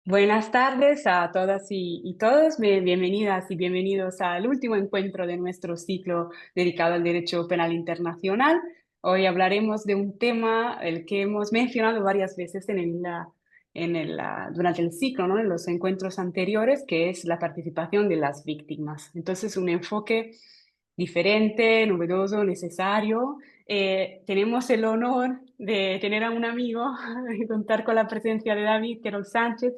Buenas tardes a todas y todos. Bienvenidas y bienvenidos al último encuentro de nuestro ciclo dedicado al derecho penal internacional. Hoy hablaremos de un tema el que hemos mencionado varias veces durante el ciclo, ¿no? En los encuentros anteriores, que es la participación de las víctimas. Entonces, un enfoque diferente, novedoso, necesario. Tenemos el honor de tener a un amigo y contar con la presencia de David Querol Sánchez,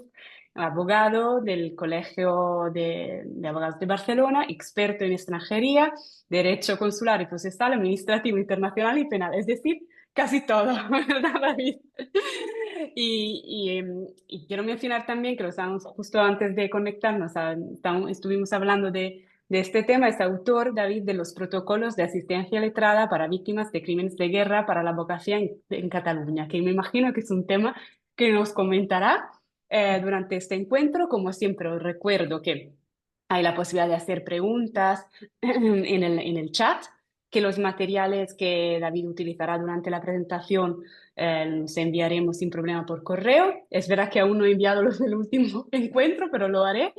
abogado del Colegio de Abogados de Barcelona, experto en extranjería, derecho consular y procesal, administrativo, internacional y penal, es decir, casi todo, ¿verdad, David? Y quiero mencionar también que lo estábamos justo antes de conectarnos, estuvimos hablando de este tema, es autor, David, de los protocolos de asistencia letrada para víctimas de crímenes de guerra para la abogacía en Cataluña, que me imagino que es un tema que nos comentará durante este encuentro. Como siempre, os recuerdo que hay la posibilidad de hacer preguntas en el chat, que los materiales que David utilizará durante la presentación los enviaremos sin problema por correo. Es verdad que aún no he enviado los del último encuentro, pero lo haré.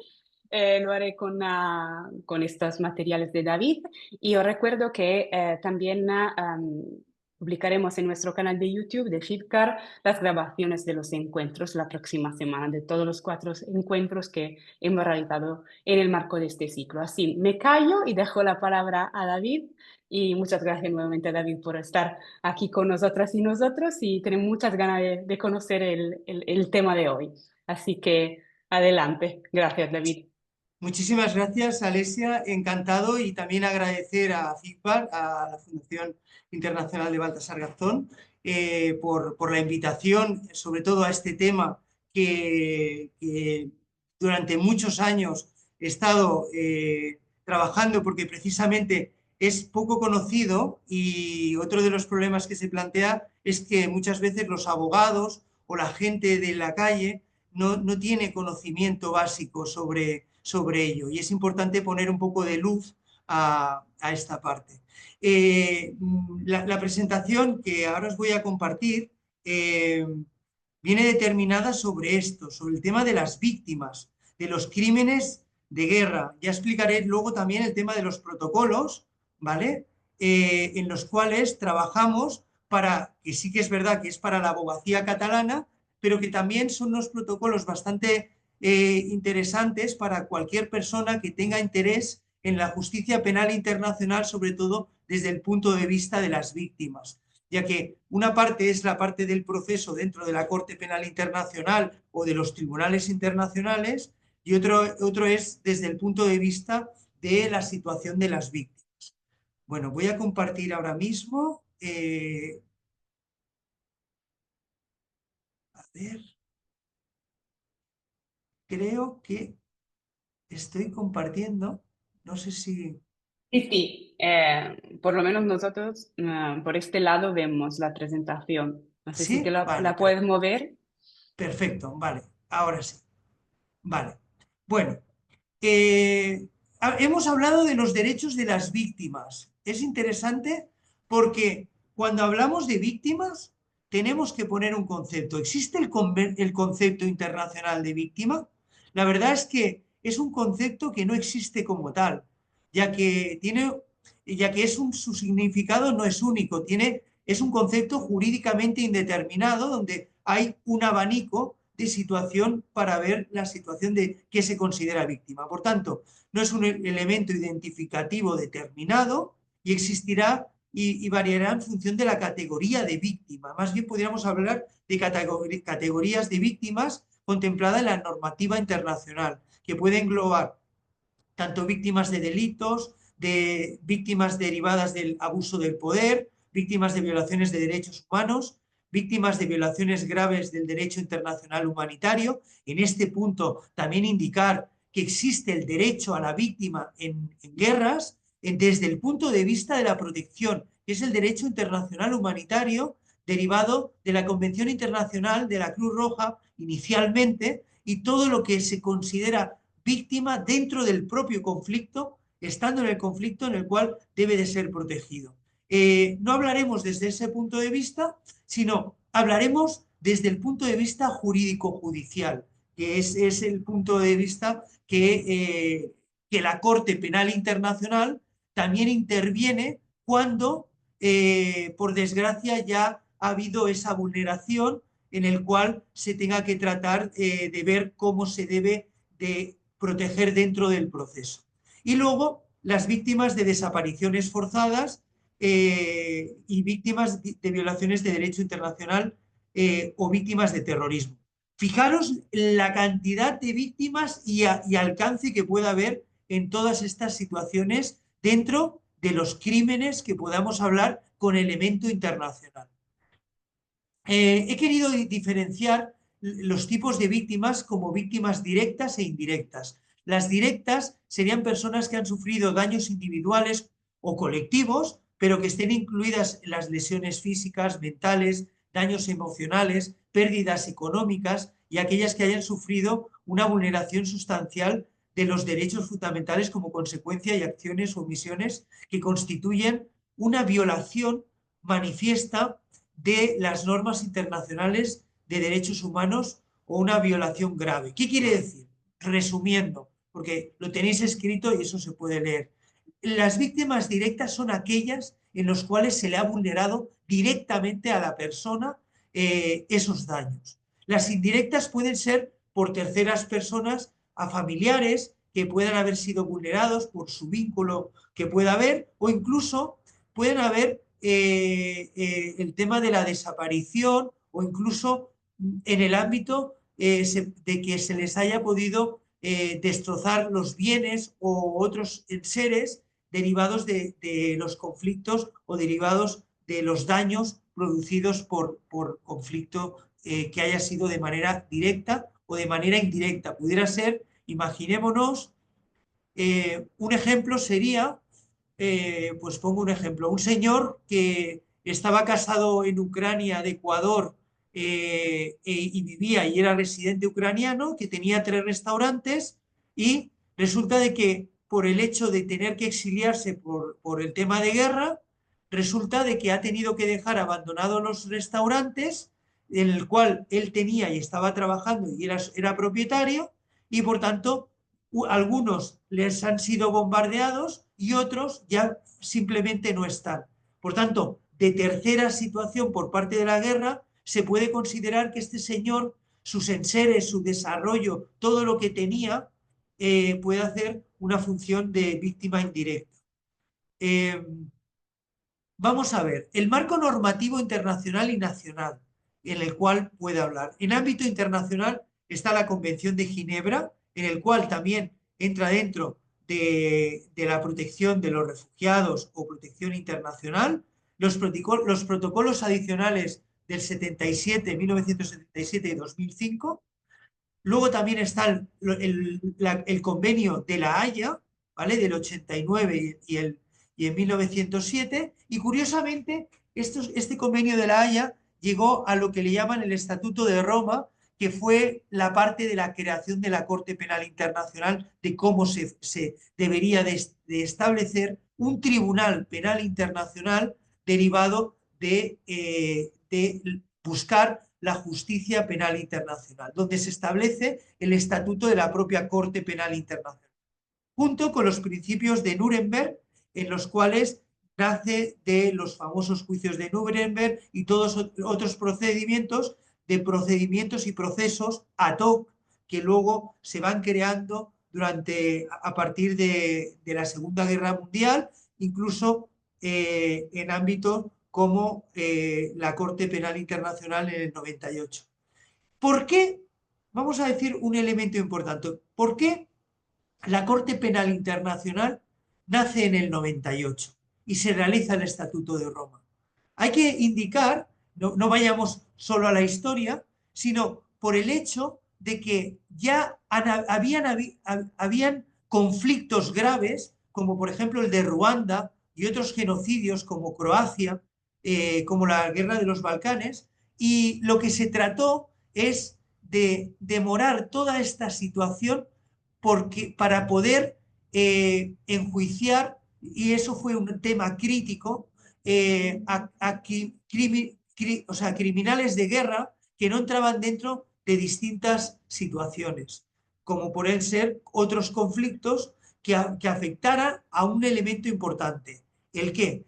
Lo haré con estos materiales de David. Y os recuerdo que también publicaremos en nuestro canal de YouTube de Fitcar las grabaciones de los encuentros la próxima semana, de todos los 4 encuentros que hemos realizado en el marco de este ciclo. Así, me callo y dejo la palabra a David. Y muchas gracias nuevamente, David, por estar aquí con nosotras y nosotros. Y tenemos muchas ganas de conocer el tema de hoy. Así que adelante. Gracias, David. Muchísimas gracias, Alesia. Encantado y también agradecer a FICPAR, a la Fundación Internacional de Baltasar Garzón, por la invitación, sobre todo a este tema que durante muchos años he estado trabajando porque precisamente es poco conocido y otro de los problemas que se plantea es que muchas veces los abogados o la gente de la calle no tiene conocimiento básico sobre ello y es importante poner un poco de luz a esta parte. La presentación que ahora os voy a compartir eh, viene determinada sobre esto, sobre el tema de las víctimas, de los crímenes de guerra. Ya explicaré luego también el tema de los protocolos, ¿vale? En los cuales trabajamos para, que sí que es verdad que es para la abogacía catalana, pero que también son unos protocolos bastante interesantes para cualquier persona que tenga interés en la justicia penal internacional, sobre todo desde el punto de vista de las víctimas, ya que una parte es la parte del proceso dentro de la Corte Penal Internacional o de los tribunales internacionales y otro es desde el punto de vista de la situación de las víctimas. Bueno, voy a compartir ahora mismo. A ver, creo que estoy compartiendo. No sé si... Sí, sí, por lo menos nosotros por este lado vemos la presentación. No sé si te Sí, vale, la puedes mover. perfecto, vale, ahora sí, vale. Bueno, hemos hablado de los derechos de las víctimas. Es interesante porque cuando hablamos de víctimas tenemos que poner un concepto. ¿Existe el concepto internacional de víctima? La verdad es que es un concepto que no existe como tal, ya que su significado no es único, es un concepto jurídicamente indeterminado donde hay un abanico de situación para ver la situación de qué se considera víctima. Por tanto, no es un elemento identificativo determinado y existirá y variará en función de la categoría de víctima. Más bien podríamos hablar de categorías de víctimas contempladas en la normativa internacional, que puede englobar tanto víctimas de delitos, de víctimas derivadas del abuso del poder, víctimas de violaciones de derechos humanos, víctimas de violaciones graves del derecho internacional humanitario. En este punto también indicar que existe el derecho a la víctima en guerras desde el punto de vista de la protección, que es el derecho internacional humanitario derivado de la Convención Internacional de la Cruz Roja inicialmente y todo lo que se considera víctima dentro del propio conflicto, estando en el conflicto en el cual debe de ser protegido. No hablaremos desde ese punto de vista, sino hablaremos desde el punto de vista jurídico-judicial, que es el punto de vista que la Corte Penal Internacional también interviene cuando, por desgracia, ya ha habido esa vulneración en el cual se tenga que tratar de ver cómo se debe de proteger dentro del proceso. Y luego las víctimas de desapariciones forzadas y víctimas de violaciones de derecho internacional o víctimas de terrorismo. Fijaros la cantidad de víctimas y alcance que pueda haber en todas estas situaciones dentro de los crímenes que podamos hablar con elemento internacional. He querido diferenciar los tipos de víctimas como víctimas directas e indirectas. Las directas serían personas que han sufrido daños individuales o colectivos, pero que estén incluidas en las lesiones físicas, mentales, daños emocionales, pérdidas económicas y aquellas que hayan sufrido una vulneración sustancial de los derechos fundamentales como consecuencia de acciones o omisiones que constituyen una violación manifiesta de las normas internacionales de derechos humanos o una violación grave. ¿Qué quiere decir? Resumiendo, porque lo tenéis escrito y eso se puede leer. Las víctimas directas son aquellas en las cuales se le ha vulnerado directamente a la persona esos daños. Las indirectas pueden ser por terceras personas a familiares que puedan haber sido vulnerados por su vínculo que pueda haber, o incluso pueden haber el tema de la desaparición o incluso en el ámbito de que se les haya podido destrozar los bienes o otros seres derivados de los conflictos o derivados de los daños producidos por conflicto que haya sido de manera directa o de manera indirecta. Pudiera ser, imaginémonos, un ejemplo sería, pues pongo un ejemplo, un señor que estaba casado en Ucrania de Ecuador y vivía y era residente ucraniano, que tenía 3 restaurantes y resulta de que por el hecho de tener que exiliarse por el tema de guerra, resulta de que ha tenido que dejar abandonados los restaurantes en el cual él tenía y estaba trabajando y era propietario y por tanto algunos les han sido bombardeados y otros ya simplemente no están. Por tanto, de tercera situación por parte de la guerra, se puede considerar que este señor, sus enseres, su desarrollo, todo lo que tenía, puede hacer una función de víctima indirecta. Vamos a ver, el marco normativo internacional y nacional en el cual puede hablar. En ámbito internacional está la Convención de Ginebra, en el cual también entra dentro de la protección de los refugiados o protección internacional, los protocolos adicionales del 77, 1977 y 2005. Luego también está el convenio de La Haya, ¿vale? Del 89 y en 1907. Y curiosamente, este convenio de La Haya llegó a lo que le llaman el Estatuto de Roma, que fue la parte de la creación de la Corte Penal Internacional, de cómo se debería de establecer un tribunal penal internacional derivado de buscar la justicia penal internacional, donde se establece el estatuto de la propia Corte Penal Internacional, junto con los principios de Nuremberg, en los cuales nace de los famosos juicios de Nuremberg y todos otros procedimientos y procesos ad hoc que luego se van creando a partir de la Segunda Guerra Mundial, incluso en ámbitos como la Corte Penal Internacional en el 98. ¿Por qué? Vamos a decir un elemento importante. ¿Por qué la Corte Penal Internacional nace en el 98 y se realiza el Estatuto de Roma? Hay que indicar, no vayamos solo a la historia, sino por el hecho de que ya habían conflictos graves, como por ejemplo el de Ruanda y otros genocidios como Croacia, como la Guerra de los Balcanes, y lo que se trató es de demorar toda esta situación para poder enjuiciar, y eso fue un tema crítico, a criminales de guerra que no entraban dentro de distintas situaciones, como pueden ser otros conflictos que afectaran a un elemento importante. ¿El qué?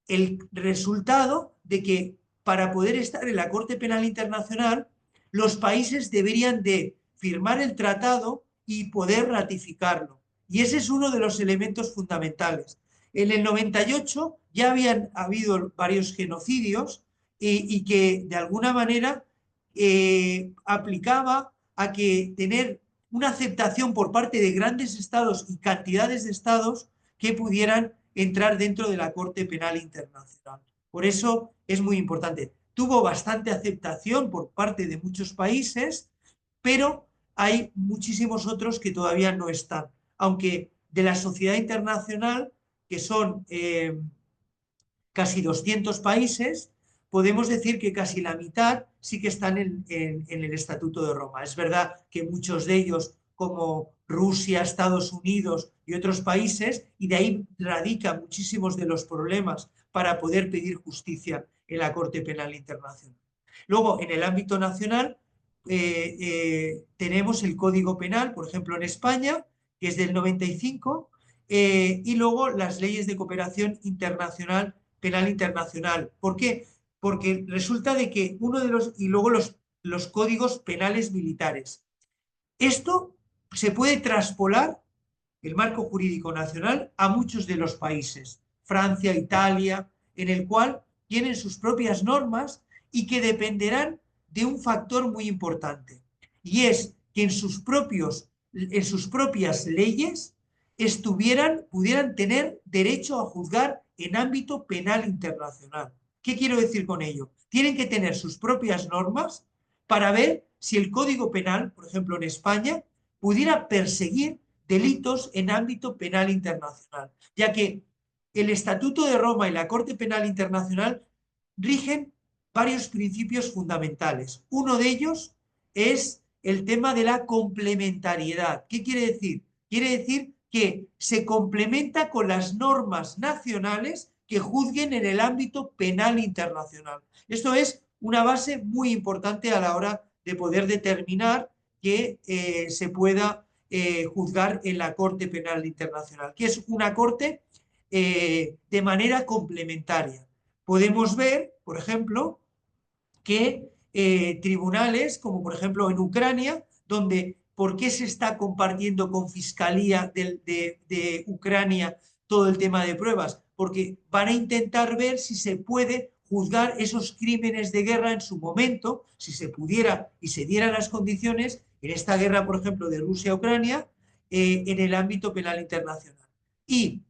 El resultado de que para poder estar en la Corte Penal Internacional, los países deberían de firmar el tratado y poder ratificarlo. Y ese es uno de los elementos fundamentales. En el 98 ya habían habido varios genocidios y que de alguna manera aplicaba a que tener una aceptación por parte de grandes estados y cantidades de estados que pudieran entrar dentro de la Corte Penal Internacional. Por eso es muy importante. Tuvo bastante aceptación por parte de muchos países, pero hay muchísimos otros que todavía no están. Aunque de la sociedad internacional, que son casi 200 países, podemos decir que casi la mitad sí que están en el Estatuto de Roma. Es verdad que muchos de ellos, como Rusia, Estados Unidos y otros países, y de ahí radican muchísimos de los problemas para poder pedir justicia en la Corte Penal Internacional. Luego, en el ámbito nacional, tenemos el Código Penal, por ejemplo, en España, que es del 95, y luego las leyes de cooperación internacional, penal internacional. ¿Por qué? Porque resulta de que uno de los, y luego los códigos penales militares. Esto se puede traspolar, el marco jurídico nacional, a muchos de los países, Francia, Italia, en el cual tienen sus propias normas y que dependerán de un factor muy importante, y es que en sus propias leyes pudieran tener derecho a juzgar en ámbito penal internacional. ¿Qué quiero decir con ello? Tienen que tener sus propias normas para ver si el Código Penal, por ejemplo en España, pudiera perseguir delitos en ámbito penal internacional, ya que el Estatuto de Roma y la Corte Penal Internacional rigen varios principios fundamentales. Uno de ellos es el tema de la complementariedad. ¿Qué quiere decir? Quiere decir que se complementa con las normas nacionales que juzguen en el ámbito penal internacional. Esto es una base muy importante a la hora de poder determinar que se pueda juzgar en la Corte Penal Internacional, que es una corte de manera complementaria. Podemos ver, por ejemplo, que tribunales, como por ejemplo en Ucrania, donde ¿por qué se está compartiendo con Fiscalía de Ucrania todo el tema de pruebas? Porque van a intentar ver si se puede juzgar esos crímenes de guerra en su momento, si se pudiera y se dieran las condiciones en esta guerra, por ejemplo, de Rusia-Ucrania, en el ámbito penal internacional. Y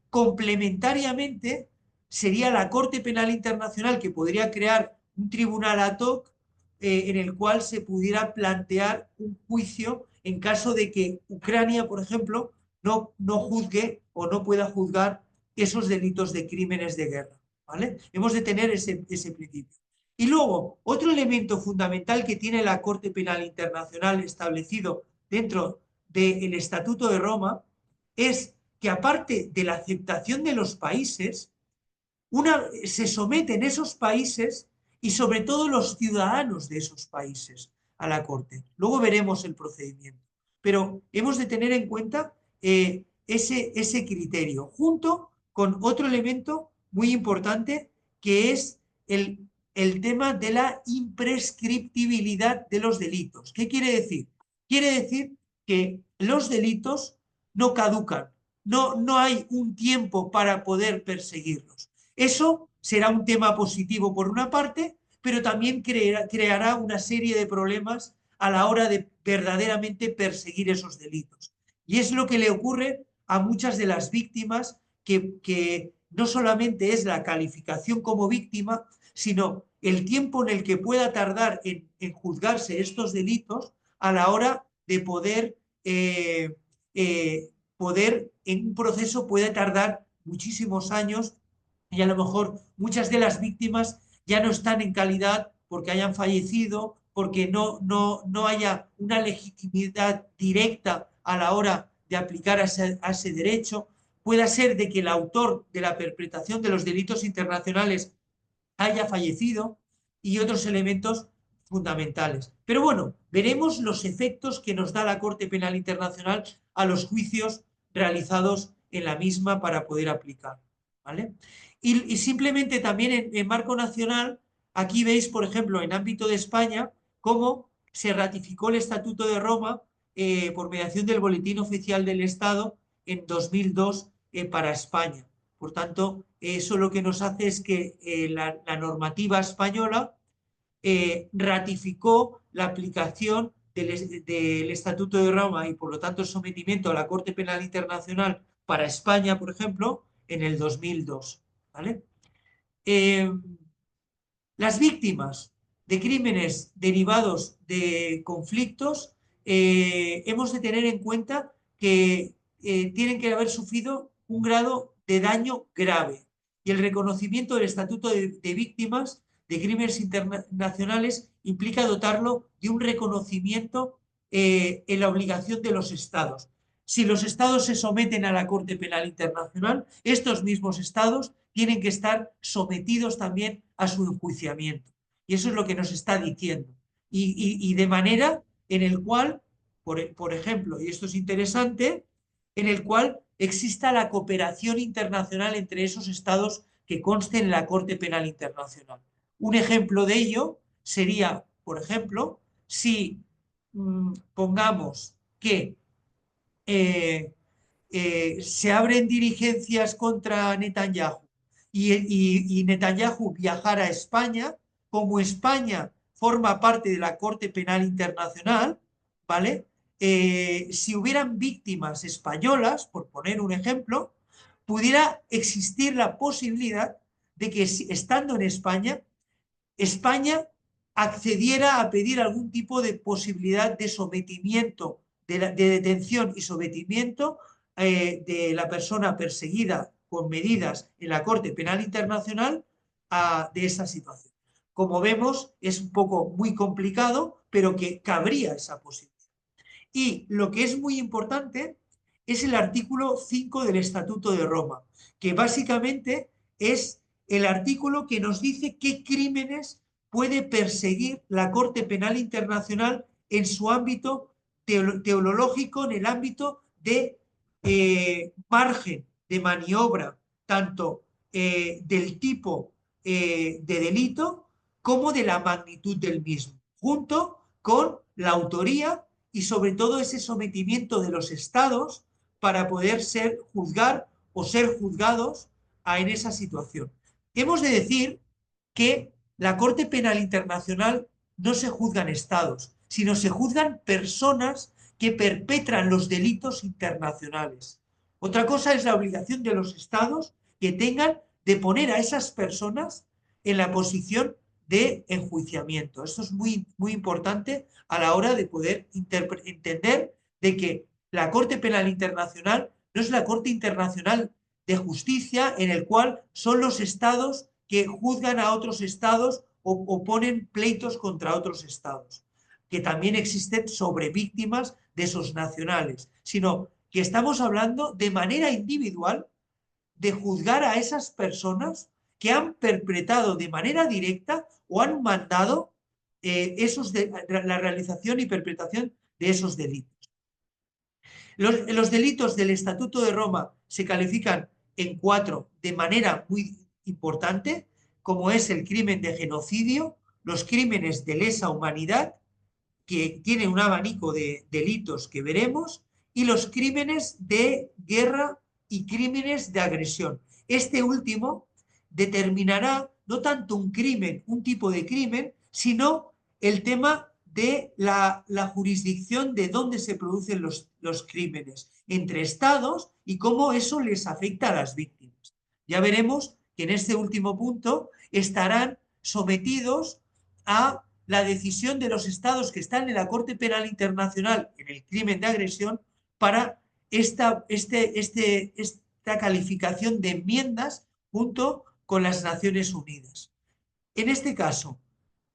complementariamente sería la Corte Penal Internacional que podría crear un tribunal ad hoc en el cual se pudiera plantear un juicio en caso de que Ucrania, por ejemplo, no juzgue o no pueda juzgar esos delitos de crímenes de guerra. ¿Vale? Hemos de tener ese principio. Y luego, otro elemento fundamental que tiene la Corte Penal Internacional establecido dentro del Estatuto de Roma es que, aparte de la aceptación de los países, se someten esos países y sobre todo los ciudadanos de esos países a la Corte. Luego veremos el procedimiento. Pero hemos de tener en cuenta ese criterio, junto con otro elemento muy importante que es el tema de la imprescriptibilidad de los delitos. ¿Qué quiere decir? Quiere decir que los delitos no caducan, no hay un tiempo para poder perseguirlos. Eso será un tema positivo por una parte, pero también creará una serie de problemas a la hora de verdaderamente perseguir esos delitos. Y es lo que le ocurre a muchas de las víctimas que no solamente es la calificación como víctima, sino el tiempo en el que pueda tardar en juzgarse estos delitos a la hora de poder en un proceso puede tardar muchísimos años y a lo mejor muchas de las víctimas ya no están en calidad porque hayan fallecido, porque no haya una legitimidad directa a la hora de aplicar a ese derecho. Pueda ser de que el autor de la perpetración de los delitos internacionales haya fallecido y otros elementos fundamentales. Pero bueno, veremos los efectos que nos da la Corte Penal Internacional a los juicios realizados en la misma para poder aplicar. ¿Vale? Y simplemente también en marco nacional, aquí veis, por ejemplo, en ámbito de España, cómo se ratificó el Estatuto de Roma por mediación del Boletín Oficial del Estado en 2002 para España. Por tanto, eso lo que nos hace es que la normativa española ratificó la aplicación del Estatuto de Roma y por lo tanto el sometimiento a la Corte Penal Internacional para España, por ejemplo, en el 2002. ¿Vale? Las víctimas de crímenes derivados de conflictos hemos de tener en cuenta que tienen que haber sufrido un grado de daño grave y el reconocimiento del Estatuto de Víctimas de Crímenes Internacionales implica dotarlo de un reconocimiento en la obligación de los Estados. Si los Estados se someten a la Corte Penal Internacional, estos mismos Estados tienen que estar sometidos también a su enjuiciamiento. Y eso es lo que nos está diciendo. Y de manera en el cual, por ejemplo, y esto es interesante, en el cual exista la cooperación internacional entre esos estados que consten en la Corte Penal Internacional. Un ejemplo de ello sería, por ejemplo, si pongamos que se abren diligencias contra Netanyahu y Netanyahu viajara a España, como España forma parte de la Corte Penal Internacional, ¿vale? Si hubieran víctimas españolas, por poner un ejemplo, pudiera existir la posibilidad de que estando en España, España accediera a pedir algún tipo de posibilidad de sometimiento, de detención y sometimiento de la persona perseguida con medidas en la Corte Penal Internacional de esa situación. Como vemos, es un poco muy complicado, pero que cabría esa posibilidad. Y lo que es muy importante es el artículo 5 del Estatuto de Roma, que básicamente es el artículo que nos dice qué crímenes puede perseguir la Corte Penal Internacional en su ámbito teológico, en el ámbito de margen de maniobra, tanto del tipo de delito como de la magnitud del mismo, junto con la autoría y sobre todo ese sometimiento de los estados para poder juzgar o ser juzgados en esa situación. Hemos de decir que la Corte Penal Internacional no se juzgan estados, sino se juzgan personas que perpetran los delitos internacionales. Otra cosa es la obligación de los estados que tengan de poner a esas personas en la posición de enjuiciamiento. Esto es muy, muy importante a la hora de poder entender de que la Corte Penal Internacional no es la Corte Internacional de Justicia en el cual son los estados que juzgan a otros estados o ponen pleitos contra otros estados, que también existen sobre víctimas de esos nacionales, sino que estamos hablando de manera individual de juzgar a esas personas que han perpetrado de manera directa o han mandado la realización y perpetración de esos delitos. Los delitos del Estatuto de Roma se califican en 4 de manera muy importante, como es el crimen de genocidio, los crímenes de lesa humanidad, que tienen un abanico de delitos que veremos, y los crímenes de guerra y crímenes de agresión. Este último determinará no tanto un crimen, un tipo de crimen, sino el tema de la jurisdicción de dónde se producen los crímenes entre estados y cómo eso les afecta a las víctimas. Ya veremos que en este último punto estarán sometidos a la decisión de los estados que están en la Corte Penal Internacional en el crimen de agresión para esta calificación de enmiendas junto con las Naciones Unidas. En este caso,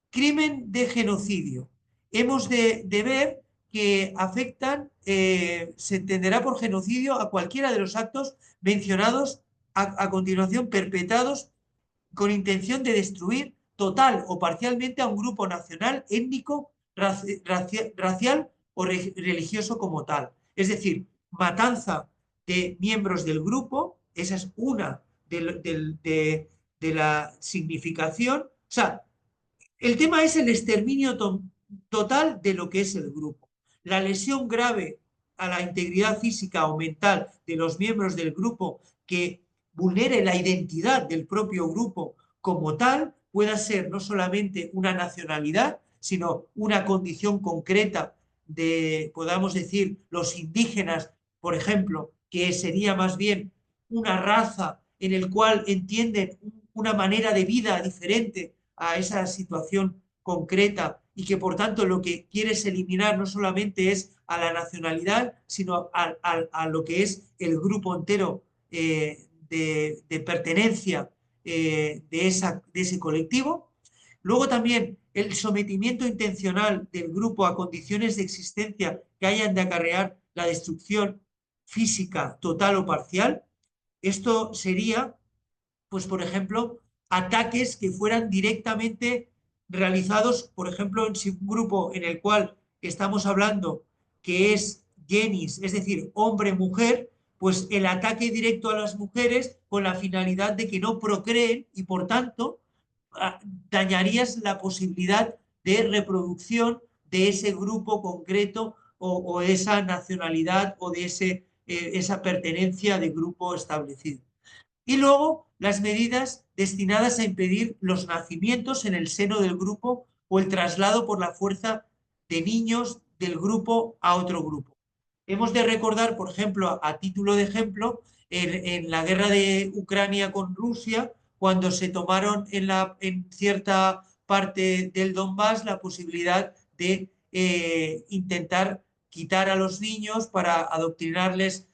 crimen de genocidio. Hemos de ver que afectan, se entenderá por genocidio a cualquiera de los actos mencionados a continuación perpetrados con intención de destruir, total o parcialmente a un grupo nacional, étnico, racial o religioso como tal. Es decir, matanza de miembros del grupo, esa es una de la significación. O sea, el tema es el exterminio total de lo que es el grupo. La lesión grave a la integridad física o mental de los miembros del grupo que vulnere la identidad del propio grupo como tal, pueda ser no solamente una nacionalidad, sino una condición concreta de, podamos decir, los indígenas, por ejemplo, que sería más bien una raza en el cual entienden una manera de vida diferente a esa situación concreta y que por tanto lo que quieres eliminar no solamente es a la nacionalidad, sino a lo que es el grupo entero de pertenencia de ese colectivo. Luego también el sometimiento intencional del grupo a condiciones de existencia que hayan de acarrear la destrucción física total o parcial. Esto sería, pues por ejemplo, ataques que fueran directamente realizados, por ejemplo, en un grupo en el cual estamos hablando que es genis, es decir, hombre-mujer, pues el ataque directo a las mujeres con la finalidad de que no procreen y por tanto dañarías la posibilidad de reproducción de ese grupo concreto o esa nacionalidad o de esa pertenencia de grupo establecido. Y luego las medidas destinadas a impedir los nacimientos en el seno del grupo o el traslado por la fuerza de niños del grupo a otro grupo. Hemos de recordar, por ejemplo, a título de ejemplo, en la guerra de Ucrania con Rusia, cuando se tomaron en cierta parte del Donbass la posibilidad de intentar quitar a los niños para adoctrinarles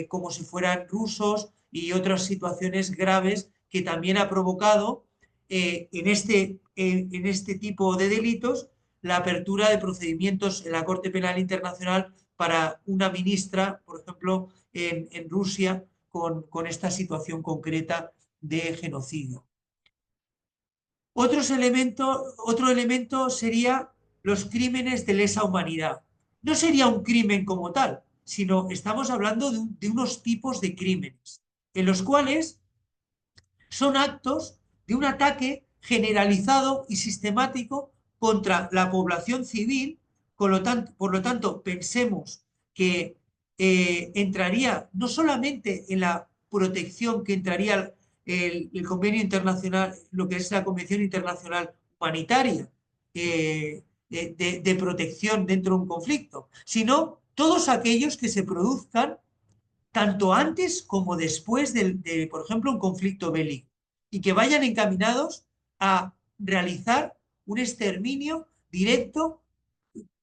como si fueran rusos y otras situaciones graves que también ha provocado en este tipo de delitos la apertura de procedimientos en la Corte Penal Internacional para una ministra, por ejemplo, en Rusia, con esta situación concreta de genocidio. Otro elemento sería los crímenes de lesa humanidad. No sería un crimen como tal, sino estamos hablando de unos tipos de crímenes, en los cuales son actos de un ataque generalizado y sistemático contra la población civil. Por lo tanto, pensemos que entraría no solamente en la protección que entraría el convenio internacional, lo que es la Convención Internacional Humanitaria de protección dentro de un conflicto, sino todos aquellos que se produzcan tanto antes como después por ejemplo, un conflicto bélico, y que vayan encaminados a realizar un exterminio directo,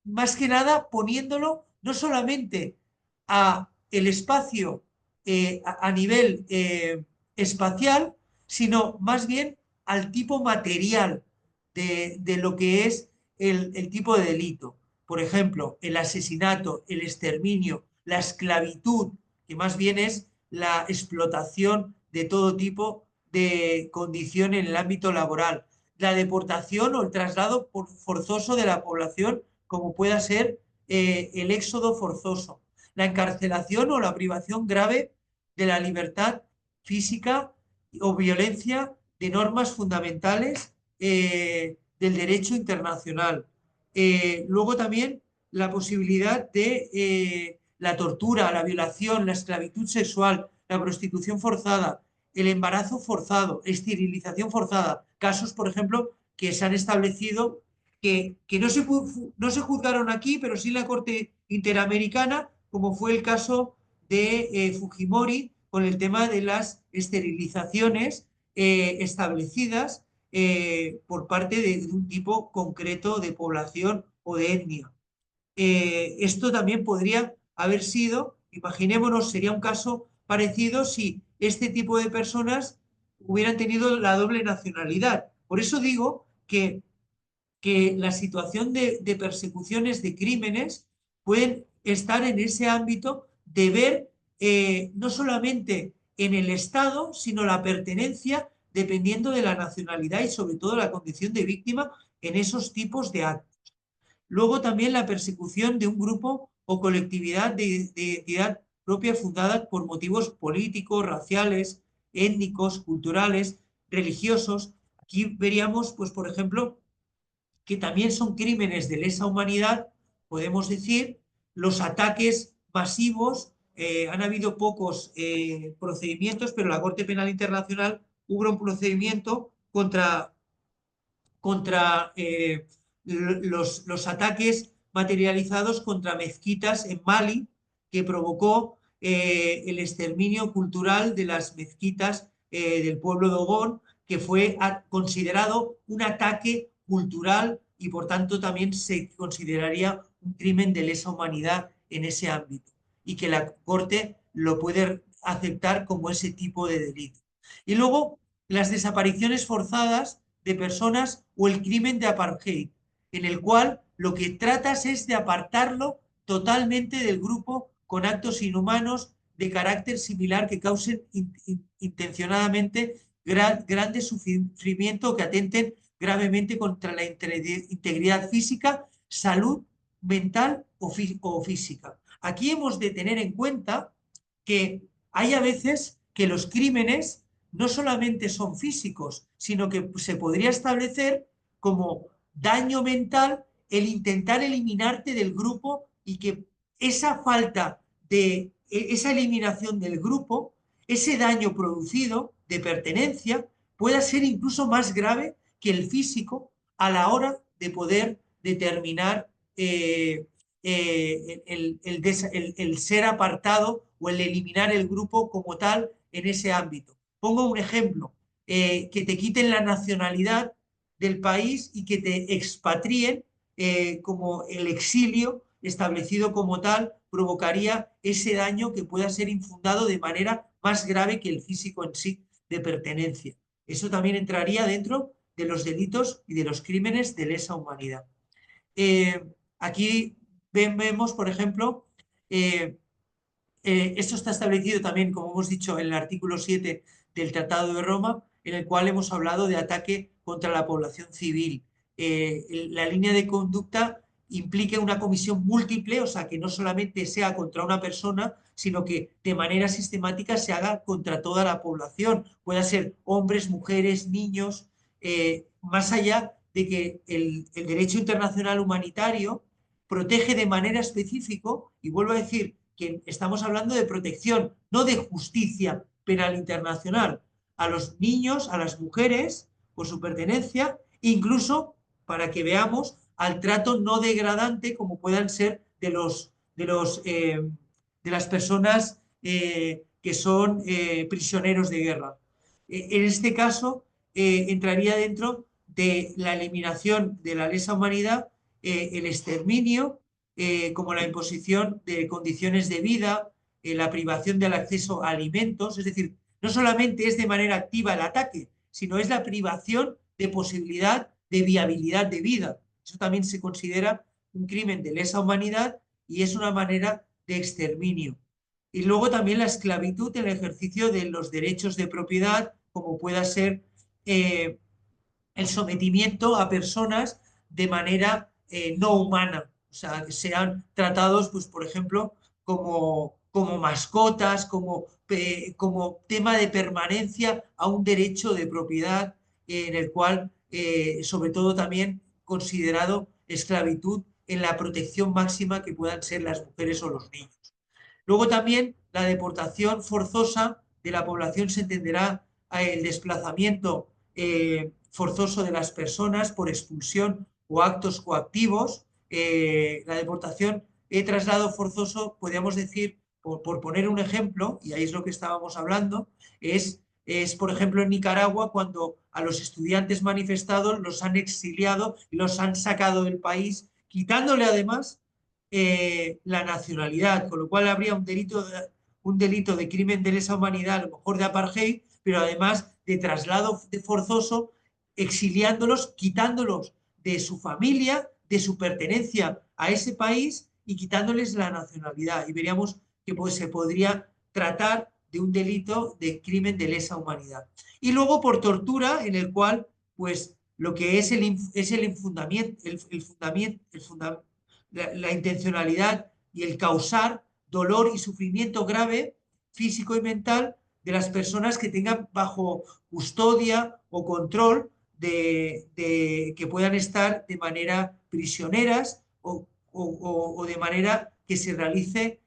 más que nada poniéndolo no solamente a el espacio a nivel espacial, sino más bien al tipo material de lo que es el tipo de delito. Por ejemplo, el asesinato, el exterminio, la esclavitud, que más bien es la explotación de todo tipo de condición en el ámbito laboral, la deportación o el traslado forzoso de la población, como pueda ser el éxodo forzoso, la encarcelación o la privación grave de la libertad física o violencia de normas fundamentales del derecho internacional. Luego también la posibilidad de la tortura, la violación, la esclavitud sexual, la prostitución forzada, el embarazo forzado, esterilización forzada, casos, por ejemplo, que se han establecido que no se juzgaron aquí, pero sí en la Corte Interamericana, como fue el caso de Fujimori con el tema de las esterilizaciones establecidas por parte de un tipo concreto de población o de etnia. Esto también podría haber sido, imaginémonos, sería un caso parecido si este tipo de personas hubieran tenido la doble nacionalidad. Por eso digo que la situación de persecuciones de crímenes pueden estar en ese ámbito de ver no solamente en el Estado, sino la pertenencia dependiendo de la nacionalidad y sobre todo la condición de víctima en esos tipos de actos. Luego también la persecución de un grupo o colectividad de identidad propia fundada por motivos políticos, raciales, étnicos, culturales, religiosos. Aquí veríamos, pues, por ejemplo, que también son crímenes de lesa humanidad, podemos decir, los ataques masivos. Han habido pocos procedimientos, pero la Corte Penal Internacional hubo un procedimiento contra los ataques materializados contra mezquitas en Mali, que provocó el exterminio cultural de las mezquitas del pueblo de Ogón, que fue considerado un ataque cultural y por tanto también se consideraría un crimen de lesa humanidad en ese ámbito, y que la Corte lo puede aceptar como ese tipo de delito. Y luego las desapariciones forzadas de personas o el crimen de apartheid, en el cual lo que tratas es de apartarlo totalmente del grupo con actos inhumanos de carácter similar que causen intencionadamente grande sufrimiento o que atenten gravemente contra la integridad física, salud mental o física. Aquí hemos de tener en cuenta que hay a veces que los crímenes no solamente son físicos, sino que se podría establecer como daño mental el intentar eliminarte del grupo, y que esa falta de esa eliminación del grupo, ese daño producido de pertenencia, pueda ser incluso más grave que el físico a la hora de poder determinar el ser apartado o el eliminar el grupo como tal en ese ámbito. Pongo un ejemplo, que te quiten la nacionalidad del país y que te expatrien, como el exilio establecido como tal provocaría ese daño que pueda ser infundado de manera más grave que el físico en sí de pertenencia. Eso también entraría dentro de los delitos y de los crímenes de lesa humanidad. Aquí vemos, por ejemplo, esto está establecido también, como hemos dicho, en el artículo 7 del Tratado de Roma, en el cual hemos hablado de ataque contra la población civil. La línea de conducta implica una comisión múltiple, o sea, que no solamente sea contra una persona, sino que de manera sistemática se haga contra toda la población. Pueda ser hombres, mujeres, niños, más allá de que el derecho internacional humanitario protege de manera específica, y vuelvo a decir que estamos hablando de protección, no de justicia penal internacional, a los niños, a las mujeres, por su pertenencia, incluso para que veamos al trato no degradante como puedan ser de las personas que son prisioneros de guerra. En este caso, entraría dentro de la eliminación de la lesa humanidad, el exterminio, como la imposición de condiciones de vida, la privación del acceso a alimentos. Es decir, no solamente es de manera activa el ataque, sino es la privación de posibilidad de viabilidad de vida. Eso también se considera un crimen de lesa humanidad y es una manera de exterminio. Y luego también la esclavitud en el ejercicio de los derechos de propiedad, como pueda ser el sometimiento a personas de manera no humana, o sea, que sean tratados, pues, por ejemplo, como mascotas, como tema de permanencia a un derecho de propiedad, en el cual, sobre todo, también considerado esclavitud en la protección máxima que puedan ser las mujeres o los niños. Luego también la deportación forzosa de la población se entenderá el desplazamiento forzoso de las personas por expulsión o actos coactivos. La deportación, traslado forzoso, podríamos decir, por poner un ejemplo, y ahí es lo que estábamos hablando, es por ejemplo en Nicaragua, cuando a los estudiantes manifestados los han exiliado y los han sacado del país, quitándole además la nacionalidad, con lo cual habría un delito de crimen de lesa humanidad, a lo mejor de apartheid, pero además de traslado forzoso, exiliándolos, quitándolos de su familia, de su pertenencia a ese país y quitándoles la nacionalidad. Y veríamos que, pues, se podría tratar de un delito de crimen de lesa humanidad. Y luego por tortura, en el cual, pues, lo que es el infundamiento, la intencionalidad y el causar dolor y sufrimiento grave, físico y mental, de las personas que tengan bajo custodia o control que puedan estar de manera prisioneras o de manera que se realice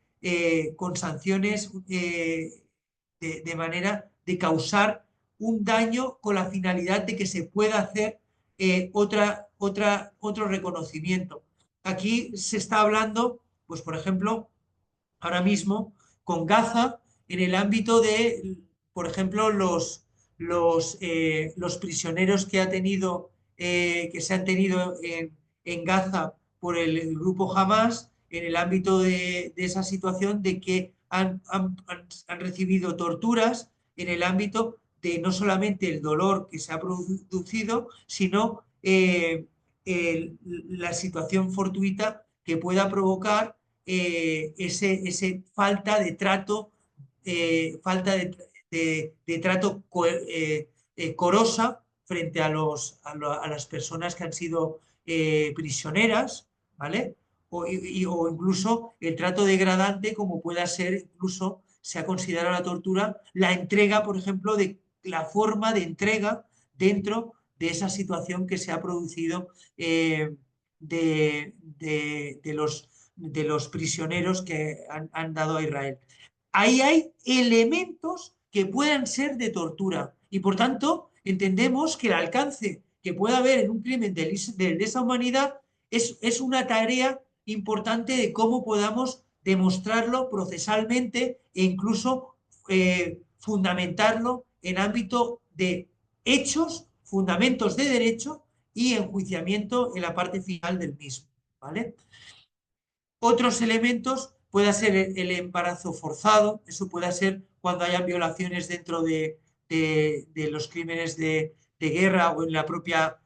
con sanciones de manera de causar un daño con la finalidad de que se pueda hacer otro reconocimiento. Aquí se está hablando, pues por ejemplo, ahora mismo con Gaza en el ámbito de, por ejemplo, los prisioneros que se han tenido en Gaza por el grupo Hamas, en el ámbito de esa situación de que han recibido torturas en el ámbito de no solamente el dolor que se ha producido, sino la situación fortuita que pueda provocar ese falta de trato, trato corosa frente a las personas que han sido prisioneras, ¿vale? O incluso el trato degradante, como pueda ser, incluso se ha considerado la tortura, la entrega, por ejemplo, de la forma de entrega dentro de esa situación que se ha producido de los prisioneros que han dado a Israel. Ahí hay elementos que puedan ser de tortura y por tanto entendemos que el alcance que pueda haber en un crimen de lesa humanidad es una tarea importante de cómo podamos demostrarlo procesalmente e incluso fundamentarlo en ámbito de hechos, fundamentos de derecho y enjuiciamiento en la parte final del mismo, ¿vale? Otros elementos puede ser el embarazo forzado, eso puede ser cuando hayan violaciones dentro de los crímenes de guerra o en la propia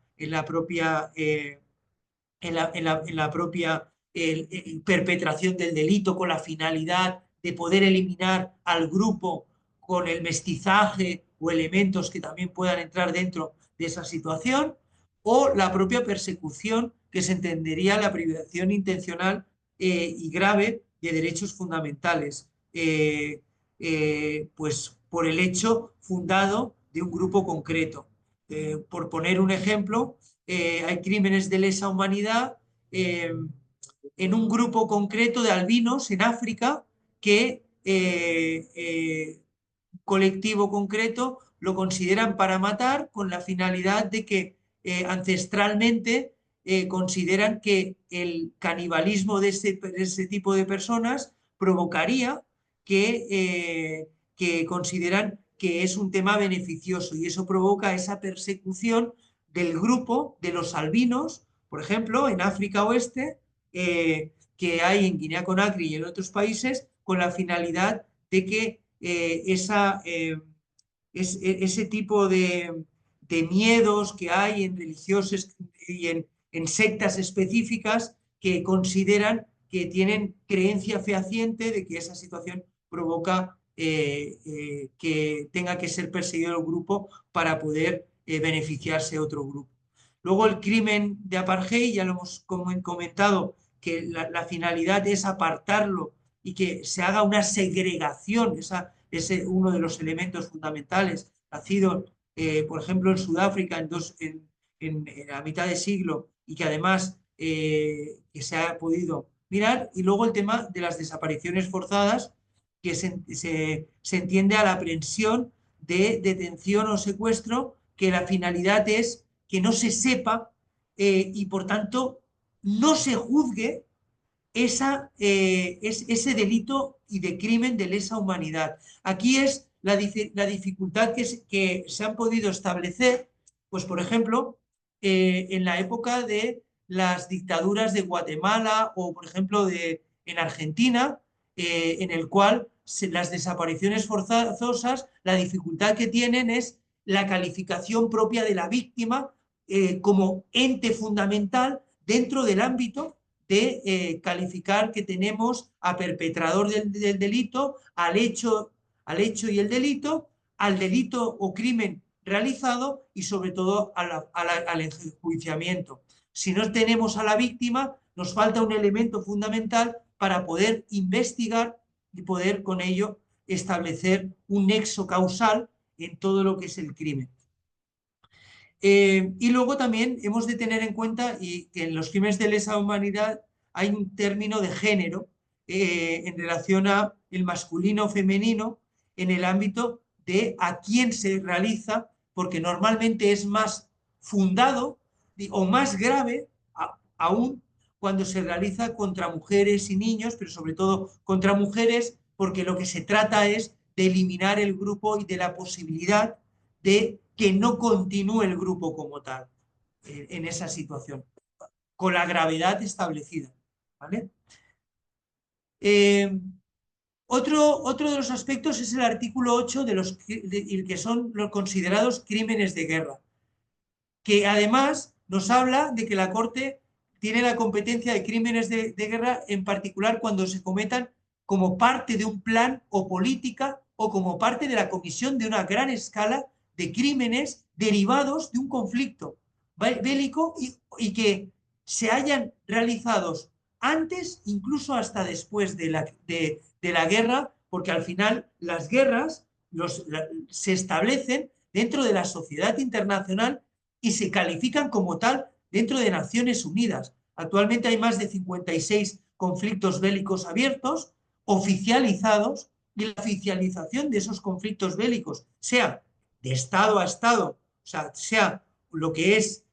perpetración del delito con la finalidad de poder eliminar al grupo con el mestizaje o elementos que también puedan entrar dentro de esa situación, o la propia persecución, que se entendería la privación intencional y grave de derechos fundamentales, pues por el hecho fundado de un grupo concreto. Por poner un ejemplo, hay crímenes de lesa humanidad en un grupo concreto de albinos en África que colectivo concreto lo consideran para matar con la finalidad de que ancestralmente consideran que el canibalismo de ese tipo de personas provocaría que consideran que es un tema beneficioso y eso provoca esa persecución del grupo de los albinos, por ejemplo, en África Oeste, que hay en Guinea-Conakry y en otros países, con la finalidad de que ese tipo de miedos que hay en religiosos y en sectas específicas que consideran que tienen creencia fehaciente de que esa situación provoca que tenga que ser perseguido el grupo para poder beneficiarse otro grupo. Luego el crimen de apartheid, ya lo hemos comentado, que la finalidad es apartarlo y que se haga una segregación, ese es uno de los elementos fundamentales, nacido, por ejemplo, en Sudáfrica en a mitad de siglo y que además que se ha podido mirar. Y luego el tema de las desapariciones forzadas, que se entiende a la aprehensión de detención o secuestro, que la finalidad es que no se sepa y por tanto no se juzgue ese delito y de crimen de lesa humanidad. Aquí es la dificultad que se han podido establecer, pues por ejemplo, en la época de las dictaduras de Guatemala o por ejemplo en Argentina, en el cual las desapariciones forzosas, la dificultad que tienen es la calificación propia de la víctima como ente fundamental dentro del ámbito de calificar que tenemos a perpetrador del delito, al hecho al hecho y el delito, al delito o crimen realizado y sobre todo al enjuiciamiento. Si no tenemos a la víctima, nos falta un elemento fundamental para poder investigar y poder con ello establecer un nexo causal en todo lo que es el crimen. Y luego también hemos de tener en cuenta que en los crímenes de lesa humanidad hay un término de género en relación a el masculino o femenino en el ámbito de a quién se realiza, porque normalmente es más fundado o más grave aún cuando se realiza contra mujeres y niños, pero sobre todo contra mujeres, porque lo que se trata es de eliminar el grupo y de la posibilidad de que no continúe el grupo como tal en esa situación, con la gravedad establecida. ¿Vale? Otro de los aspectos es el artículo 8 que son los considerados crímenes de guerra, que además nos habla de que la Corte tiene la competencia de crímenes de guerra, en particular cuando se cometan como parte de un plan o política o como parte de la comisión de una gran escala de crímenes derivados de un conflicto bélico y que se hayan realizados antes, incluso hasta después de la guerra, porque al final las guerras se establecen dentro de la sociedad internacional y se califican como tal dentro de Naciones Unidas. Actualmente hay más de 56 conflictos bélicos abiertos, oficializados, y la oficialización de esos conflictos bélicos, sea de Estado a Estado, o sea lo que es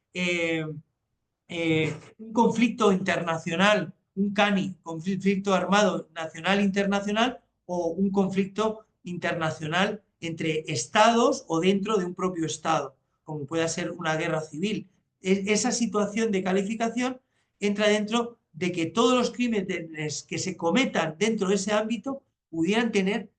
un conflicto internacional, un CANI, conflicto armado nacional internacional, o un conflicto internacional entre estados o dentro de un propio estado, como pueda ser una guerra civil. Esa situación de calificación entra dentro de que todos los crímenes que se cometan dentro de ese ámbito pudieran tener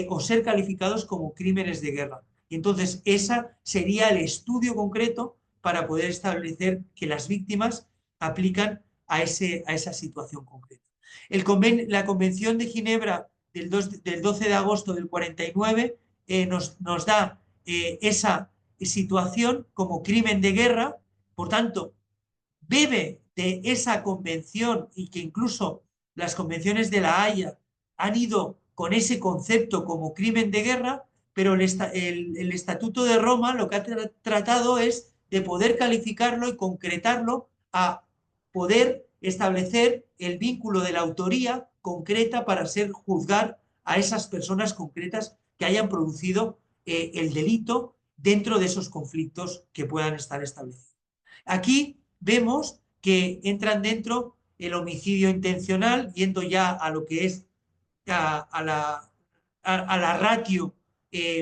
o ser calificados como crímenes de guerra. Y entonces ese sería el estudio concreto para poder establecer que las víctimas aplican a esa situación concreta. La Convención de Ginebra del 12 de agosto del 49 nos da esa situación como crimen de guerra, por tanto, bebe de esa convención y que incluso las convenciones de la Haya han ido con ese concepto como crimen de guerra, pero el Estatuto de Roma lo que ha tratado es de poder calificarlo y concretarlo a poder establecer el vínculo de la autoría concreta para juzgar a esas personas concretas que hayan producido el delito dentro de esos conflictos que puedan estar establecidos. Aquí vemos que entran dentro el homicidio intencional, yendo ya a lo que es a la ratio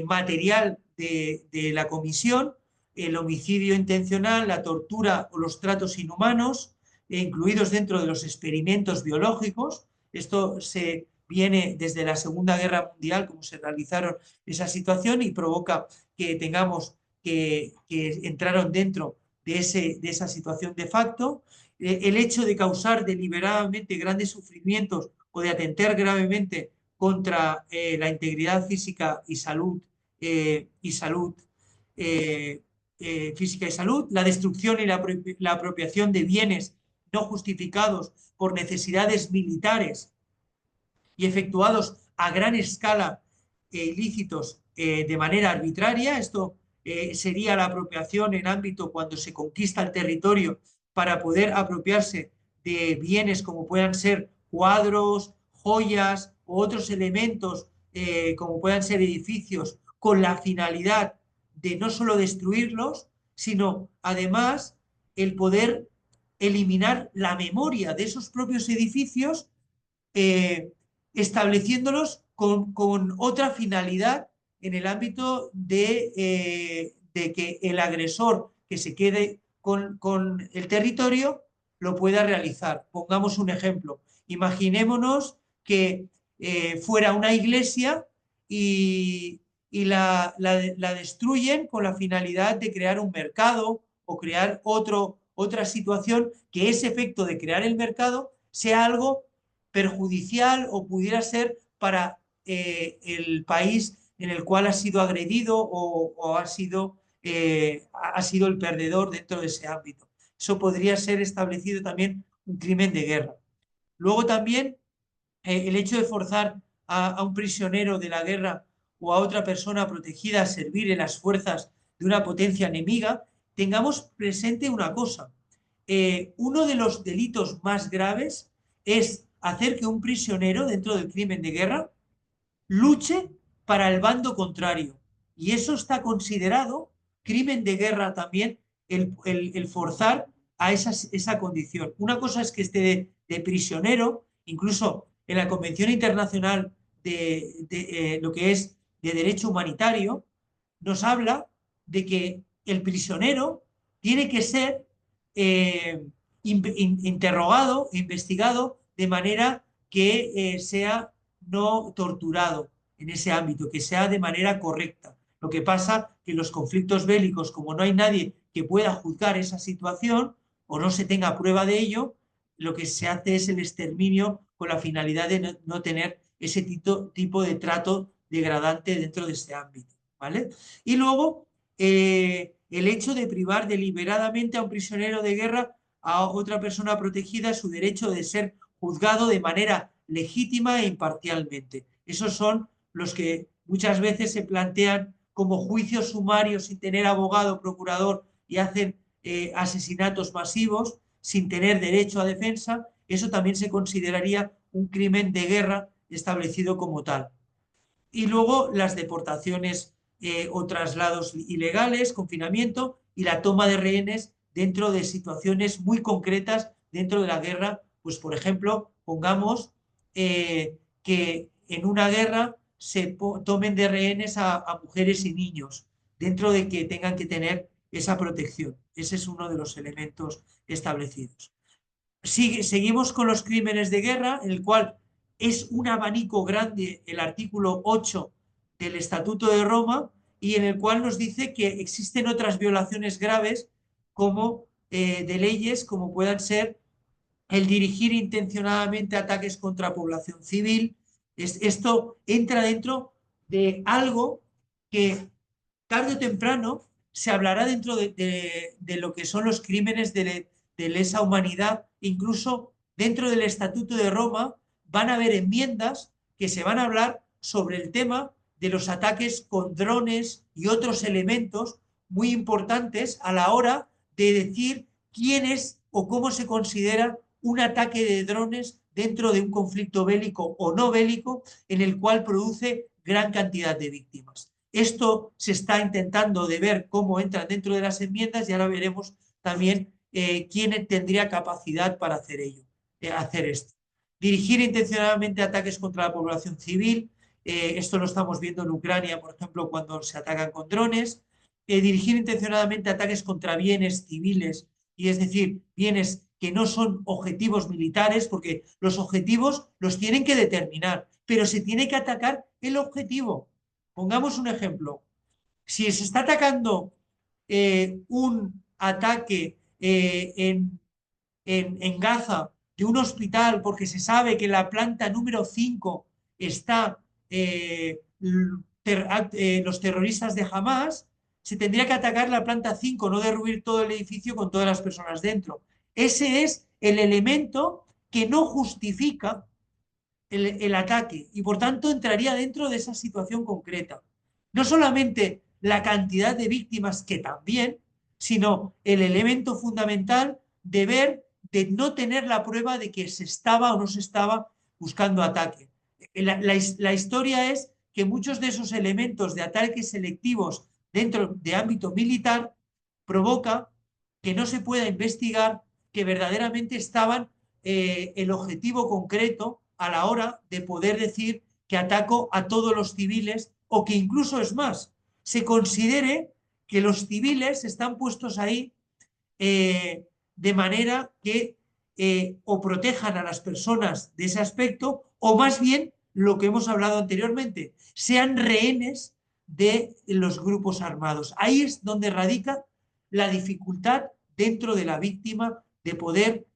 material de la comisión, el homicidio intencional, la tortura o los tratos inhumanos, incluidos dentro de los experimentos biológicos. Esto se viene desde la Segunda Guerra Mundial, como se realizaron esa situación, y provoca que tengamos que entraron dentro de esa situación de facto. El hecho de causar deliberadamente grandes sufrimientos o de atentar gravemente contra la integridad física y salud, física y salud, la destrucción y la apropiación de bienes no justificados por necesidades militares y efectuados a gran escala ilícitos de manera arbitraria. Esto sería la apropiación en ámbito cuando se conquista el territorio para poder apropiarse de bienes como puedan ser cuadros, joyas u otros elementos como puedan ser edificios, con la finalidad de no solo destruirlos, sino además el poder eliminar la memoria de esos propios edificios, estableciéndolos con otra finalidad en el ámbito de que el agresor que se quede con el territorio lo pueda realizar. Pongamos un ejemplo. Imaginémonos que fuera una iglesia y la destruyen con la finalidad de crear un mercado o crear otra situación, que ese efecto de crear el mercado sea algo perjudicial o pudiera ser para el país en el cual ha sido agredido o ha sido el perdedor dentro de ese ámbito. Eso podría ser establecido también un crimen de guerra. Luego también el hecho de forzar a un prisionero de la guerra o a otra persona protegida a servir en las fuerzas de una potencia enemiga, tengamos presente una cosa. Uno de los delitos más graves es hacer que un prisionero dentro del crimen de guerra luche para el bando contrario. Y eso está considerado crimen de guerra también, el forzar a esa condición. Una cosa es que esté de prisionero, incluso en la Convención Internacional de lo que es de derecho humanitario, nos habla de que el prisionero tiene que ser interrogado, investigado de manera que sea no torturado en ese ámbito, que sea de manera correcta. Lo que pasa que en los conflictos bélicos, como no hay nadie que pueda juzgar esa situación o no se tenga prueba de ello, lo que se hace es el exterminio con la finalidad de no tener ese tipo de trato degradante dentro de este ámbito, ¿vale? Y luego, el hecho de privar deliberadamente a un prisionero de guerra, a otra persona protegida, su derecho de ser juzgado de manera legítima e imparcialmente. Esos son los que muchas veces se plantean como juicios sumarios sin tener abogado, procurador y hacen asesinatos masivos sin tener derecho a defensa. Eso también se consideraría un crimen de guerra establecido como tal. Y luego las deportaciones o traslados ilegales, confinamiento y la toma de rehenes dentro de situaciones muy concretas dentro de la guerra. Pues, por ejemplo, pongamos que en una guerra se tomen de rehenes a mujeres y niños, dentro de que tengan que tener esa protección. Ese es uno de los elementos establecidos. Seguimos con los crímenes de guerra, en el cual es un abanico grande el artículo 8 del Estatuto de Roma y en el cual nos dice que existen otras violaciones graves como de leyes, como puedan ser el dirigir intencionadamente ataques contra población civil. Esto entra dentro de algo que tarde o temprano se hablará dentro de lo que son los crímenes de lesa humanidad. Incluso dentro del Estatuto de Roma van a haber enmiendas que se van a hablar sobre el tema de los ataques con drones y otros elementos muy importantes a la hora de decir quién es o cómo se considera un ataque de drones dentro de un conflicto bélico o no bélico en el cual produce gran cantidad de víctimas. Esto se está intentando de ver cómo entran dentro de las enmiendas y ahora veremos también quién tendría capacidad para hacer ello, hacer esto. Dirigir intencionadamente ataques contra la población civil, esto lo estamos viendo en Ucrania, por ejemplo, cuando se atacan con drones. Dirigir intencionadamente ataques contra bienes civiles, y es decir, bienes que no son objetivos militares, porque los objetivos los tienen que determinar, pero se tiene que atacar el objetivo. Pongamos un ejemplo. Si se está atacando un ataque en Gaza de un hospital porque se sabe que en la planta número 5 está los terroristas de Hamas, se tendría que atacar la planta 5, no derruir todo el edificio con todas las personas dentro. Ese es el elemento que no justifica el ataque y por tanto entraría dentro de esa situación concreta. No solamente la cantidad de víctimas, que también, sino el elemento fundamental de ver, de no tener la prueba de que se estaba o no se estaba buscando ataque. La historia es que muchos de esos elementos de ataques selectivos dentro de ámbito militar provoca que no se pueda investigar que verdaderamente estaban el objetivo concreto a la hora de poder decir que ataco a todos los civiles o que incluso es más, se considere que los civiles están puestos ahí de manera que o protejan a las personas de ese aspecto o más bien lo que hemos hablado anteriormente, sean rehenes de los grupos armados. Ahí es donde radica la dificultad dentro de la víctima de poder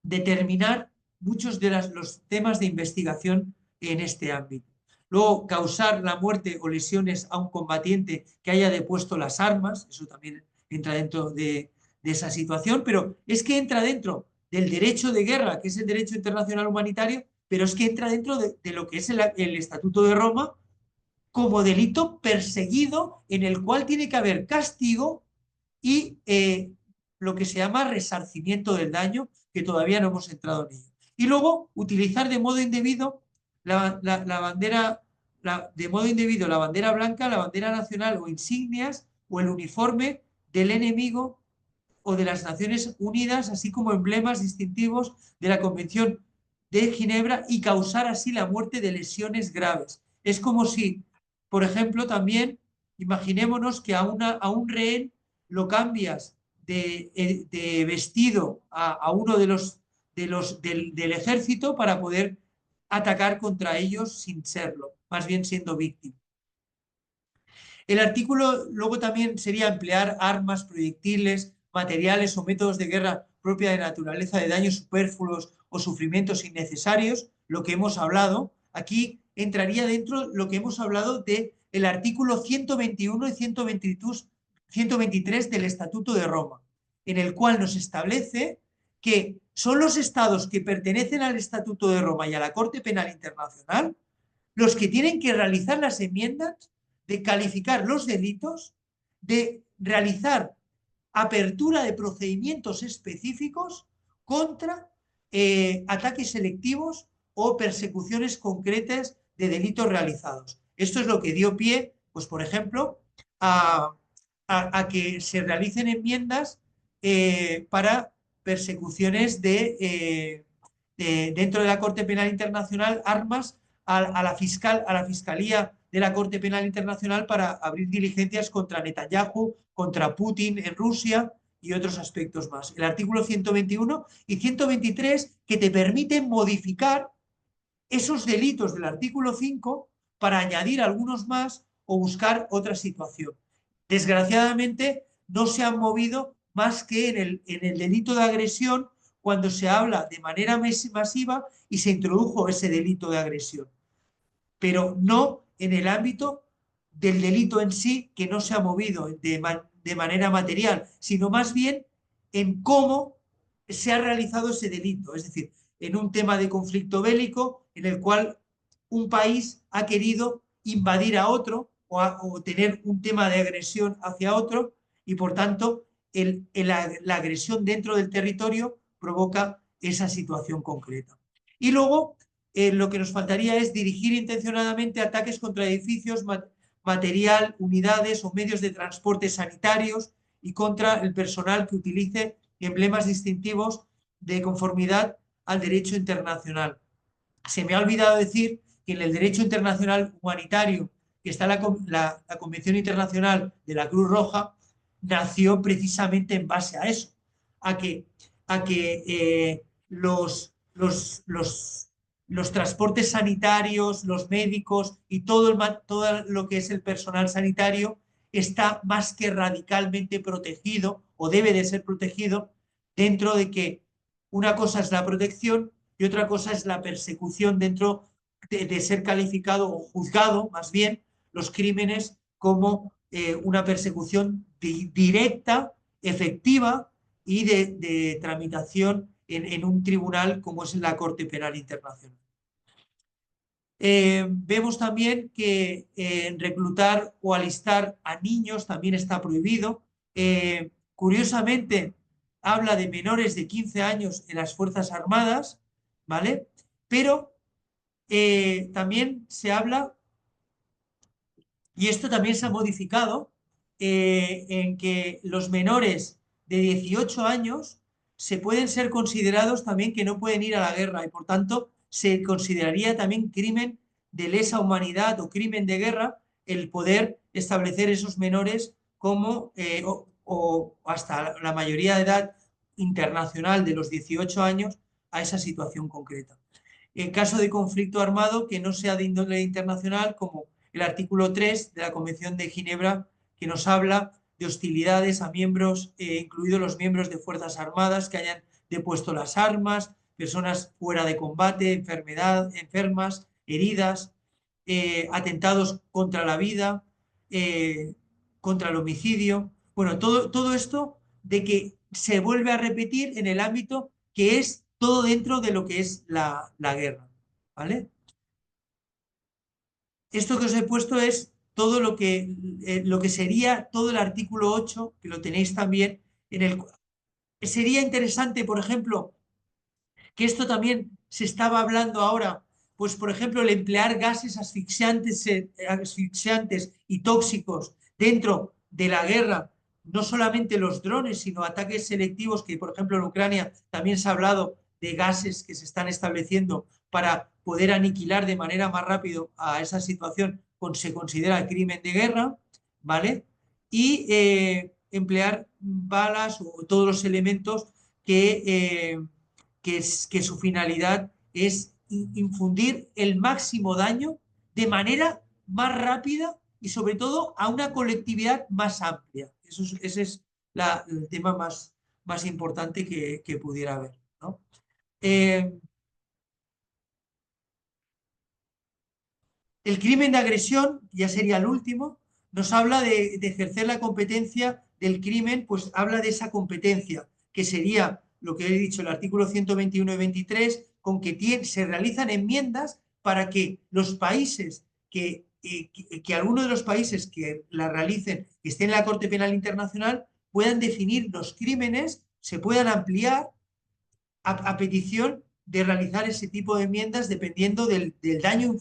determinar muchos de los temas de investigación en este ámbito. Luego, causar la muerte o lesiones a un combatiente que haya depuesto las armas, eso también entra dentro de esa situación, pero es que entra dentro del derecho de guerra, que es el derecho internacional humanitario, pero es que entra dentro de lo que es el Estatuto de Roma como delito perseguido en el cual tiene que haber castigo y lo que se llama resarcimiento del daño, que todavía no hemos entrado en ello. Y luego, utilizar de modo indebido la bandera, de modo indebido la bandera blanca, la bandera nacional o insignias o el uniforme del enemigo o de las Naciones Unidas, así como emblemas distintivos de la Convención de Ginebra y causar así la muerte de lesiones graves. Es como si, por ejemplo, también imaginémonos que a un rehén lo cambias de vestido a uno del ejército para poder atacar contra ellos sin serlo, más bien siendo víctima. El artículo luego también sería emplear armas, proyectiles, materiales o métodos de guerra propia de naturaleza de daños superfluos o sufrimientos innecesarios, lo que hemos hablado. Aquí entraría dentro lo que hemos hablado del artículo 121 y 123 del Estatuto de Roma, en el cual nos establece que son los estados que pertenecen al Estatuto de Roma y a la Corte Penal Internacional los que tienen que realizar las enmiendas, de calificar los delitos, de realizar apertura de procedimientos específicos contra ataques selectivos o persecuciones concretas de delitos realizados. Esto es lo que dio pie, pues por ejemplo, a que se realicen enmiendas para persecuciones dentro de la Corte Penal Internacional, armas a la Fiscalía de la Corte Penal Internacional para abrir diligencias contra Netanyahu, contra Putin en Rusia y otros aspectos más. El artículo 121 y 123 que te permiten modificar esos delitos del artículo 5 para añadir algunos más o buscar otra situación. Desgraciadamente no se han movido más que en el delito de agresión cuando se habla de manera masiva y se introdujo ese delito de agresión, pero no en el ámbito del delito en sí, que no se ha movido de manera material, sino más bien en cómo se ha realizado ese delito, es decir, en un tema de conflicto bélico en el cual un país ha querido invadir a otro o tener un tema de agresión hacia otro y por tanto la agresión dentro del territorio provoca esa situación concreta. Y luego lo que nos faltaría es dirigir intencionadamente ataques contra edificios, material, unidades o medios de transporte sanitarios y contra el personal que utilice emblemas distintivos de conformidad al derecho internacional. Se me ha olvidado decir que en el derecho internacional humanitario, que está la Convención Internacional de la Cruz Roja, nació precisamente en base a eso, a que los transportes sanitarios, los médicos y todo lo que es el personal sanitario está más que radicalmente protegido o debe de ser protegido dentro de que una cosa es la protección y otra cosa es la persecución dentro de ser calificado o juzgado más bien los crímenes como una persecución directa, efectiva y de tramitación en un tribunal como es la Corte Penal Internacional. Vemos también que reclutar o alistar a niños también está prohibido. Curiosamente, habla de menores de 15 años en las Fuerzas Armadas, ¿vale? Pero también se habla, y esto también se ha modificado, en que los menores de 18 años se pueden ser considerados también que no pueden ir a la guerra y por tanto se consideraría también crimen de lesa humanidad o crimen de guerra el poder establecer esos menores como o hasta la mayoría de edad internacional de los 18 años a esa situación concreta. En caso de conflicto armado que no sea de índole internacional, como el artículo 3 de la Convención de Ginebra, que nos habla de hostilidades a miembros, incluidos los miembros de Fuerzas Armadas que hayan depuesto las armas, personas fuera de combate, enfermas, heridas, atentados contra la vida, contra el homicidio. Bueno, todo esto de que se vuelve a repetir en el ámbito que es todo dentro de lo que es la guerra, ¿vale? Esto que os he puesto es todo lo que sería todo el artículo 8, que lo tenéis también en el... Sería interesante, por ejemplo, que esto también se estaba hablando ahora, pues por ejemplo, el emplear gases asfixiantes y tóxicos dentro de la guerra, no solamente los drones, sino ataques selectivos, que por ejemplo en Ucrania también se ha hablado de gases que se están estableciendo para poder aniquilar de manera más rápido a esa situación, se considera crimen de guerra, ¿vale? Y emplear balas o todos los elementos que su finalidad es infundir el máximo daño de manera más rápida y sobre todo a una colectividad más amplia. Ese es el tema más importante que pudiera haber, ¿no? El crimen de agresión, ya sería el último, nos habla de ejercer la competencia del crimen, pues habla de esa competencia, que sería lo que he dicho, el artículo 121 y 23, con que se realizan enmiendas para que los países que alguno de los países que la realicen, que estén en la Corte Penal Internacional, puedan definir los crímenes, se puedan ampliar a petición de realizar ese tipo de enmiendas dependiendo del daño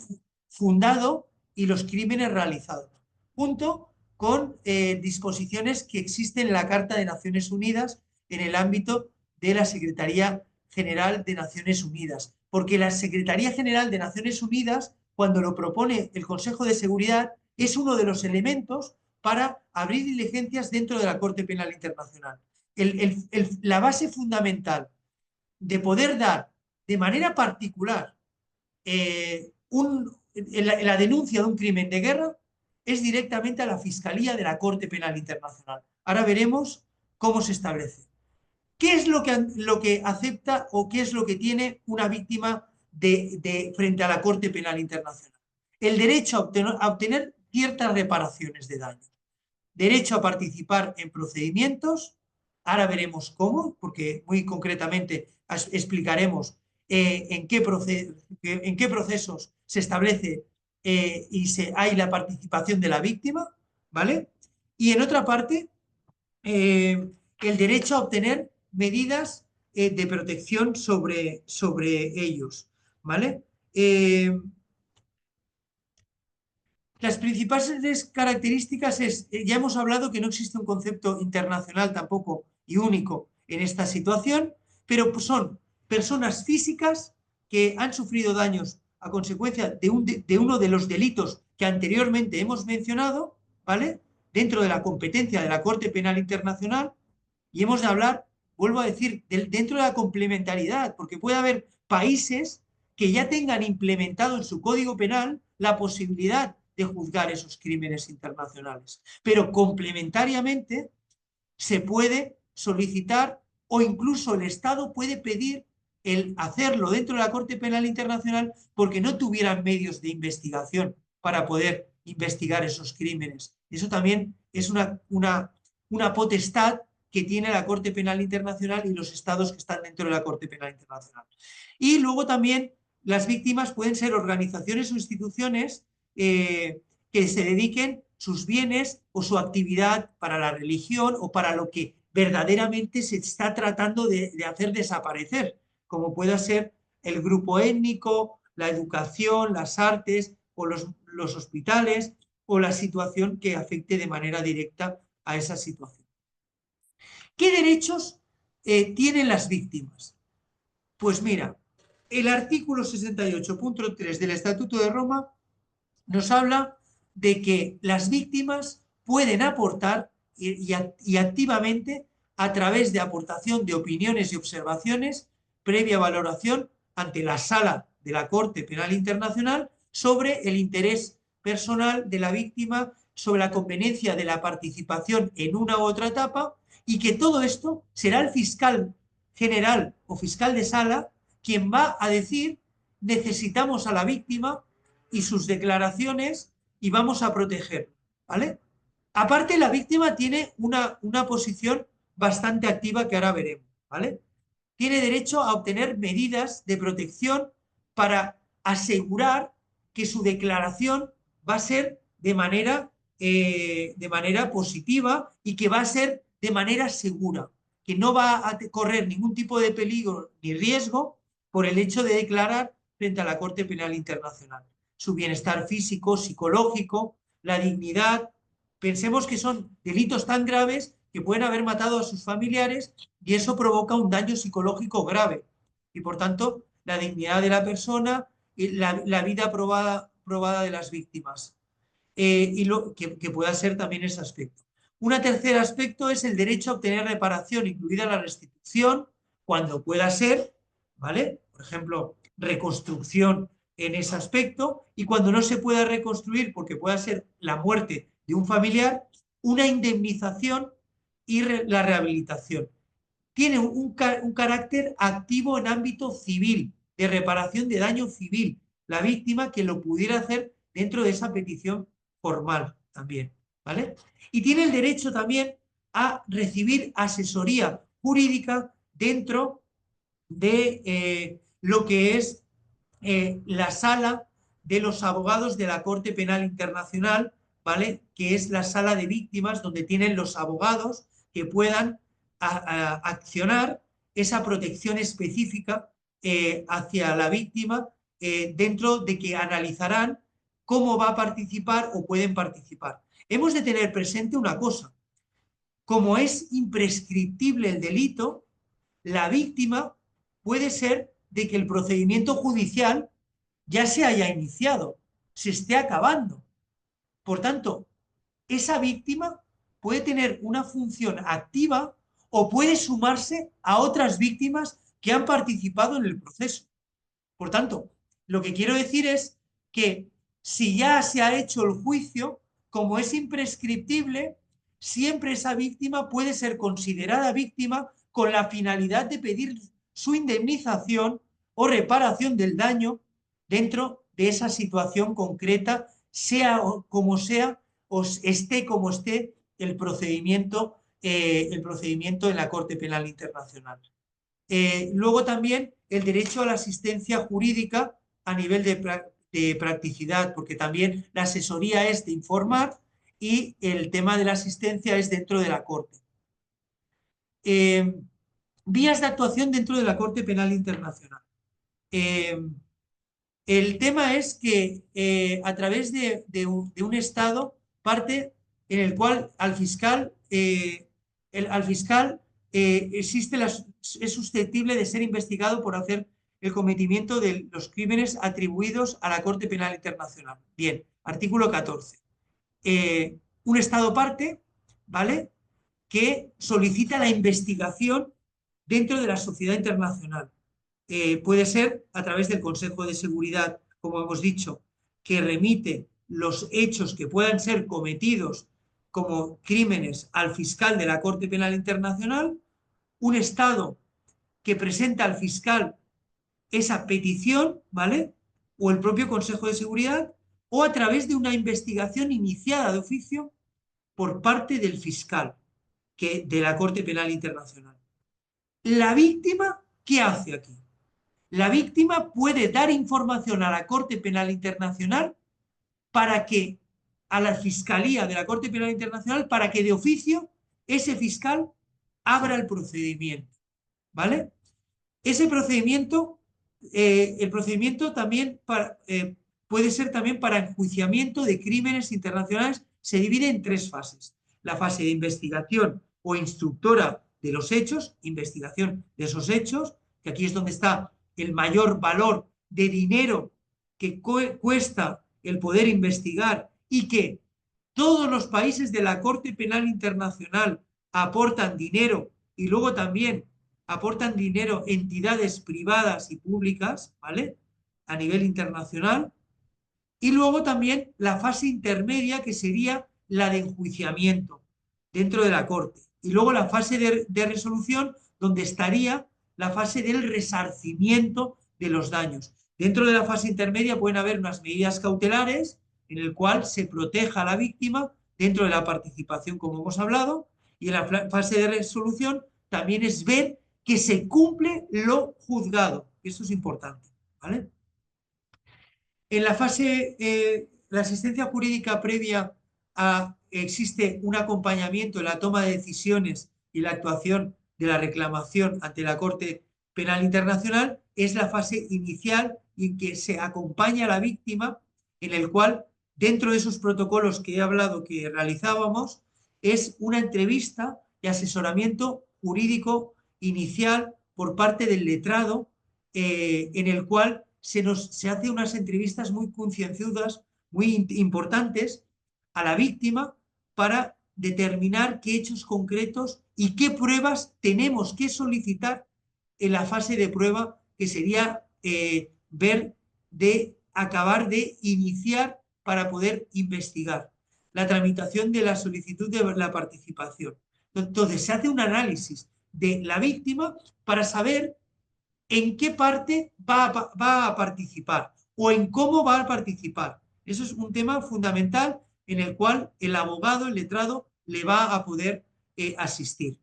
fundado y los crímenes realizados, junto con disposiciones que existen en la Carta de Naciones Unidas en el ámbito de la Secretaría General de Naciones Unidas. Porque la Secretaría General de Naciones Unidas, cuando lo propone el Consejo de Seguridad, es uno de los elementos para abrir diligencias dentro de la Corte Penal Internacional. La base fundamental de poder dar de manera particular la denuncia de un crimen de guerra es directamente a la Fiscalía de la Corte Penal Internacional. Ahora veremos cómo se establece. ¿Qué es lo que acepta o qué es lo que tiene una víctima frente a la Corte Penal Internacional? El derecho a obtener ciertas reparaciones de daño, derecho a participar en procedimientos, ahora veremos cómo, porque muy concretamente explicaremos en qué procesos se establece hay la participación de la víctima, ¿vale? Y en otra parte, el derecho a obtener medidas de protección sobre ellos, ¿vale? Las principales características ya hemos hablado que no existe un concepto internacional tampoco y único en esta situación, pero son personas físicas que han sufrido daños a consecuencia de uno de los delitos que anteriormente hemos mencionado, ¿vale? Dentro de la competencia de la Corte Penal Internacional, y hemos de hablar, vuelvo a decir, dentro de la complementariedad, porque puede haber países que ya tengan implementado en su Código Penal la posibilidad de juzgar esos crímenes internacionales. Pero complementariamente se puede solicitar o incluso el Estado puede pedir el hacerlo dentro de la Corte Penal Internacional porque no tuvieran medios de investigación para poder investigar esos crímenes. Eso también es una potestad que tiene la Corte Penal Internacional y los estados que están dentro de la Corte Penal Internacional. Y luego también las víctimas pueden ser organizaciones o instituciones que se dediquen sus bienes o su actividad para la religión o para lo que verdaderamente se está tratando de hacer desaparecer, como pueda ser el grupo étnico, la educación, las artes o los hospitales o la situación que afecte de manera directa a esa situación. ¿Qué derechos tienen las víctimas? Pues mira, el artículo 68.3 del Estatuto de Roma nos habla de que las víctimas pueden aportar y activamente a través de aportación de opiniones y observaciones previa valoración ante la Sala de la Corte Penal Internacional sobre el interés personal de la víctima, sobre la conveniencia de la participación en una u otra etapa y que todo esto será el fiscal general o fiscal de sala quien va a decir necesitamos a la víctima y sus declaraciones y vamos a protegerlo, ¿vale? Aparte, la víctima tiene una posición bastante activa que ahora veremos, ¿vale? Tiene derecho a obtener medidas de protección para asegurar que su declaración va a ser de manera positiva y que va a ser de manera segura, que no va a correr ningún tipo de peligro ni riesgo por el hecho de declarar frente a la Corte Penal Internacional. Su bienestar físico, psicológico, la dignidad. Pensemos que son delitos tan graves que pueden haber matado a sus familiares y eso provoca un daño psicológico grave. Y por tanto, la dignidad de la persona y la vida probada de las víctimas. Y que pueda ser también ese aspecto. Un tercer aspecto es el derecho a obtener reparación, incluida la restitución, cuando pueda ser, ¿vale? Por ejemplo, reconstrucción en ese aspecto, y cuando no se pueda reconstruir porque pueda ser la muerte de un familiar, una indemnización y la rehabilitación. Tiene un carácter activo en ámbito civil, de reparación de daño civil, la víctima que lo pudiera hacer dentro de esa petición formal también, ¿vale? Y tiene el derecho también a recibir asesoría jurídica dentro de lo que es la sala de los abogados de la Corte Penal Internacional, ¿vale? Que es la sala de víctimas donde tienen los abogados que puedan accionar esa protección específica hacia la víctima dentro de que analizarán cómo va a participar o pueden participar. Hemos de tener presente una cosa: como es imprescriptible el delito, la víctima puede ser de que el procedimiento judicial ya se haya iniciado, se esté acabando. Por tanto, esa víctima puede tener una función activa o puede sumarse a otras víctimas que han participado en el proceso. Por tanto, lo que quiero decir es que si ya se ha hecho el juicio, como es imprescriptible, siempre esa víctima puede ser considerada víctima con la finalidad de pedir su indemnización o reparación del daño dentro de esa situación concreta, sea como sea o esté como esté el procedimiento en la Corte Penal Internacional. Luego también el derecho a la asistencia jurídica a nivel de practicidad, porque también la asesoría es de informar y el tema de la asistencia es dentro de la Corte. Vías de actuación dentro de la Corte Penal Internacional. El tema es que a través de un Estado parte en el cual al fiscal es susceptible de ser investigado por hacer el cometimiento de los crímenes atribuidos a la Corte Penal Internacional. Bien, artículo 14. Un Estado parte, ¿vale?, que solicita la investigación dentro de la sociedad internacional. Puede ser a través del Consejo de Seguridad, como hemos dicho, que remite los hechos que puedan ser cometidos como crímenes al fiscal de la Corte Penal Internacional, un Estado que presenta al fiscal esa petición, ¿vale?, o el propio Consejo de Seguridad, o a través de una investigación iniciada de oficio por parte del fiscal de la Corte Penal Internacional. La víctima, ¿qué hace aquí? La víctima puede dar información a la Corte Penal Internacional para que, a la Fiscalía de la Corte Penal Internacional, para que de oficio ese fiscal abra el procedimiento, ¿vale? Ese procedimiento, el procedimiento también puede ser también para enjuiciamiento de crímenes internacionales, se divide en 3 fases. La fase de investigación o instructora de los hechos, investigación de esos hechos, que aquí es donde está el mayor valor de dinero que cuesta el poder investigar y que todos los países de la Corte Penal Internacional aportan dinero y luego también aportan dinero entidades privadas y públicas, ¿vale?, a nivel internacional. Y luego también la fase intermedia, que sería la de enjuiciamiento dentro de la Corte. Y luego la fase de resolución, donde estaría la fase del resarcimiento de los daños. Dentro de la fase intermedia pueden haber unas medidas cautelares en el cual se proteja a la víctima dentro de la participación, como hemos hablado, y en la fase de resolución también es ver que se cumple lo juzgado. Eso es importante, ¿vale? En la fase, la asistencia jurídica previa existe un acompañamiento en la toma de decisiones y la actuación de la reclamación ante la Corte Penal Internacional. Es la fase inicial en que se acompaña a la víctima, en el cual, dentro de esos protocolos que he hablado que realizábamos, es una entrevista y asesoramiento jurídico inicial por parte del letrado, en el cual se hace unas entrevistas muy concienzudas, muy importantes a la víctima para determinar qué hechos concretos y qué pruebas tenemos que solicitar en la fase de prueba, que sería ver de acabar de iniciar para poder investigar la tramitación de la solicitud de la participación. Entonces se hace un análisis de la víctima para saber en qué parte va a participar o en cómo va a participar. Eso es un tema fundamental en el cual el abogado, el letrado, le va a poder asistir.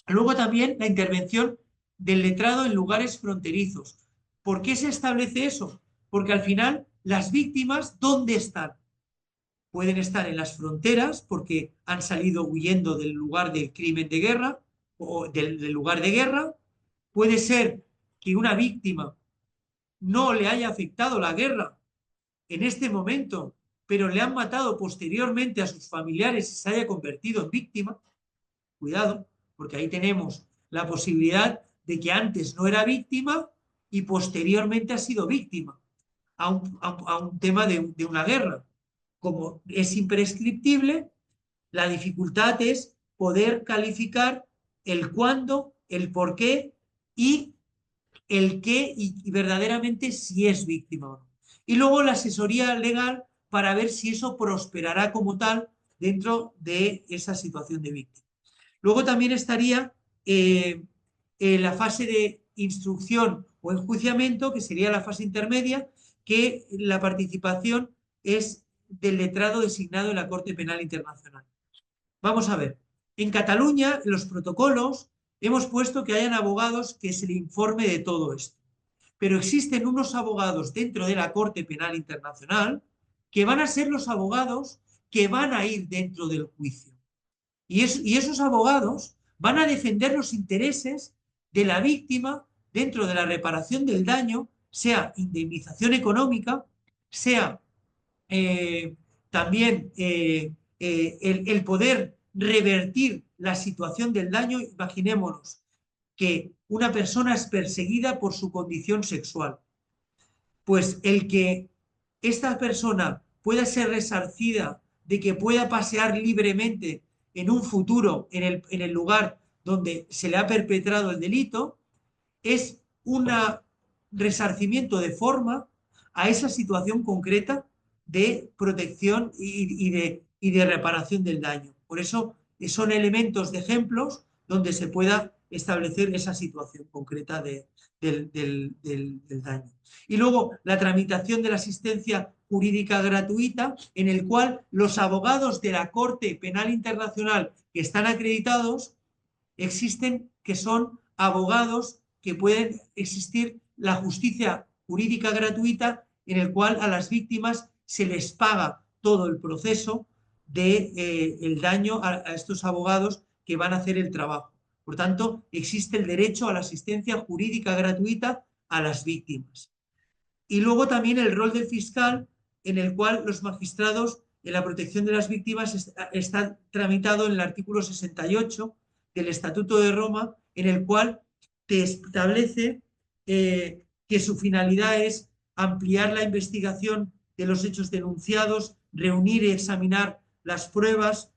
Luego también la intervención del letrado en lugares fronterizos. ¿Por qué se establece eso? Porque al final las víctimas, ¿dónde están? Pueden estar en las fronteras porque han salido huyendo del lugar del crimen de guerra o del lugar de guerra. Puede ser que una víctima no le haya afectado la guerra en este momento, pero le han matado posteriormente a sus familiares y se haya convertido en víctima. Cuidado, porque ahí tenemos la posibilidad de que antes no era víctima y posteriormente ha sido víctima a un tema de una guerra. Como es imprescriptible, la dificultad es poder calificar el cuándo, el por qué y el qué y verdaderamente si es víctima o no. Y luego la asesoría legal para ver si eso prosperará como tal dentro de esa situación de víctima. Luego también estaría la fase de instrucción o enjuiciamiento, que sería la fase intermedia, que la participación es del letrado designado en la Corte Penal Internacional. Vamos a ver, en Cataluña, en los protocolos, hemos puesto que hayan abogados que se le informe de todo esto. Pero existen unos abogados dentro de la Corte Penal Internacional que van a ser los abogados que van a ir dentro del juicio. Y esos abogados van a defender los intereses de la víctima dentro de la reparación del daño, sea indemnización económica, sea también el poder revertir la situación del daño. Imaginémonos que una persona es perseguida por su condición sexual. Pues el que esta persona pueda ser resarcida de que pueda pasear libremente en un futuro en el lugar donde se le ha perpetrado el delito, es un resarcimiento de forma a esa situación concreta de protección y de reparación del daño. Por eso son elementos de ejemplos donde se pueda establecer esa situación concreta del daño. Y luego la tramitación de la asistencia jurídica gratuita, en el cual los abogados de la Corte Penal Internacional que están acreditados, existen que son abogados que pueden existir la justicia jurídica gratuita, en el cual a las víctimas se les paga todo el proceso de el daño a estos abogados que van a hacer el trabajo. Por tanto, existe el derecho a la asistencia jurídica gratuita a las víctimas. Y luego también el rol del fiscal, en el cual los magistrados en la protección de las víctimas está tramitado en el artículo 68 del Estatuto de Roma, en el cual te establece que su finalidad es ampliar la investigación de los hechos denunciados, reunir y examinar las pruebas,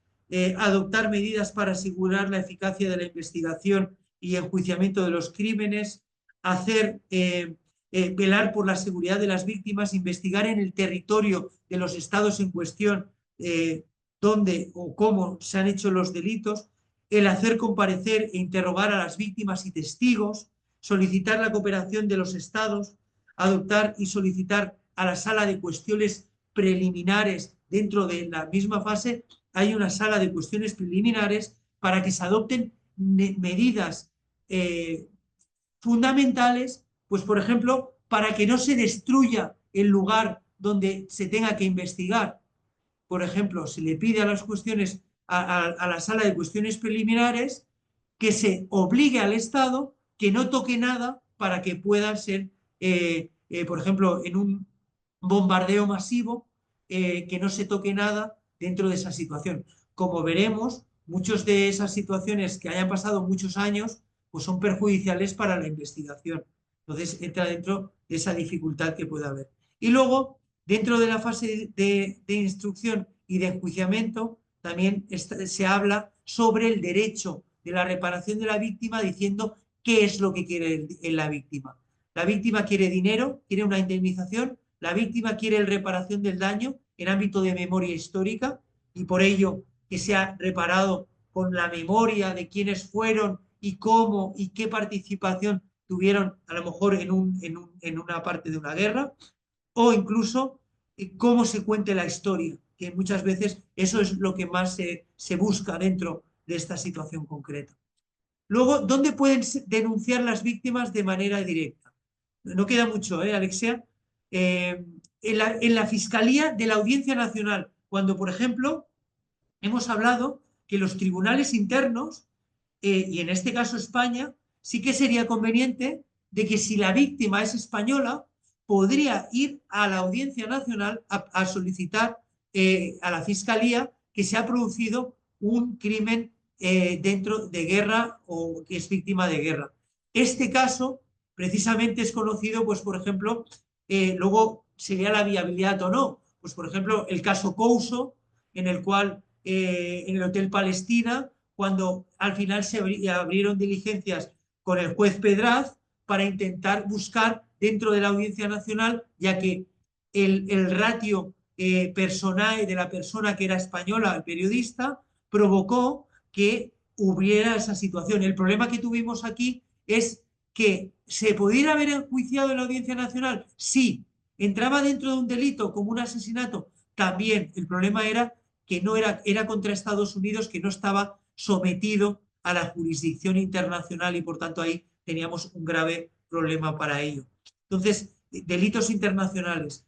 adoptar medidas para asegurar la eficacia de la investigación y enjuiciamiento de los crímenes, hacer, velar por la seguridad de las víctimas, investigar en el territorio de los estados en cuestión dónde o cómo se han hecho los delitos, el hacer comparecer e interrogar a las víctimas y testigos, solicitar la cooperación de los estados, adoptar y solicitar a la sala de cuestiones preliminares dentro de la misma fase, hay una sala de cuestiones preliminares para que se adopten medidas fundamentales, pues por ejemplo, para que no se destruya el lugar donde se tenga que investigar. Por ejemplo, se le pide a las cuestiones, a la sala de cuestiones preliminares, que se obligue al Estado que no toque nada para que pueda ser, por ejemplo, en un bombardeo masivo, que no se toque nada dentro de esa situación. Como veremos, muchas de esas situaciones que hayan pasado muchos años, pues son perjudiciales para la investigación. Entonces entra dentro de esa dificultad que puede haber. Y luego, dentro de la fase de instrucción y de enjuiciamiento, también se habla sobre el derecho de la reparación de la víctima, diciendo qué es lo que quiere la víctima. La víctima quiere dinero, quiere una indemnización, la víctima quiere la reparación del daño en ámbito de memoria histórica y por ello que sea reparado con la memoria de quiénes fueron y cómo y qué participación tuvieron a lo mejor en una parte de una guerra, o incluso cómo se cuente la historia, que muchas veces eso es lo que más se busca dentro de esta situación concreta. Luego, ¿dónde pueden denunciar las víctimas de manera directa? No queda mucho, Alexia. En la Fiscalía de la Audiencia Nacional, cuando, por ejemplo, hemos hablado que los tribunales internos, y en este caso España, sí que sería conveniente de que si la víctima es española, podría ir a la Audiencia Nacional a solicitar a la Fiscalía que se ha producido un crimen dentro de guerra o que es víctima de guerra. Este caso precisamente es conocido, pues por ejemplo, luego sería la viabilidad o no. Pues por ejemplo, el caso Couso, en el cual en el Hotel Palestina, cuando al final se abrieron diligencias con el juez Pedraz para intentar buscar dentro de la Audiencia Nacional, ya que el ratio personae de la persona que era española, el periodista, provocó que hubiera esa situación. El problema que tuvimos aquí es que se pudiera haber enjuiciado en la Audiencia Nacional, sí, entraba dentro de un delito como un asesinato, también. El problema era que no era contra Estados Unidos, que no estaba sometido a la jurisdicción internacional y por tanto ahí teníamos un grave problema para ello. Entonces, delitos internacionales,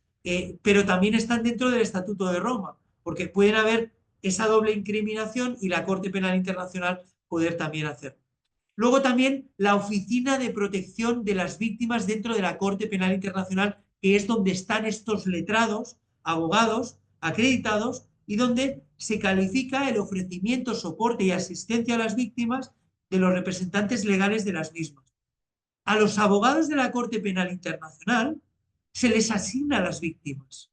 pero también están dentro del Estatuto de Roma, porque pueden haber esa doble incriminación y la Corte Penal Internacional poder también hacerlo. Luego también la Oficina de Protección de las Víctimas dentro de la Corte Penal Internacional, que es donde están estos letrados, abogados acreditados, y donde se califica el ofrecimiento, soporte y asistencia a las víctimas de los representantes legales de las mismas. A los abogados de la Corte Penal Internacional se les asigna a las víctimas,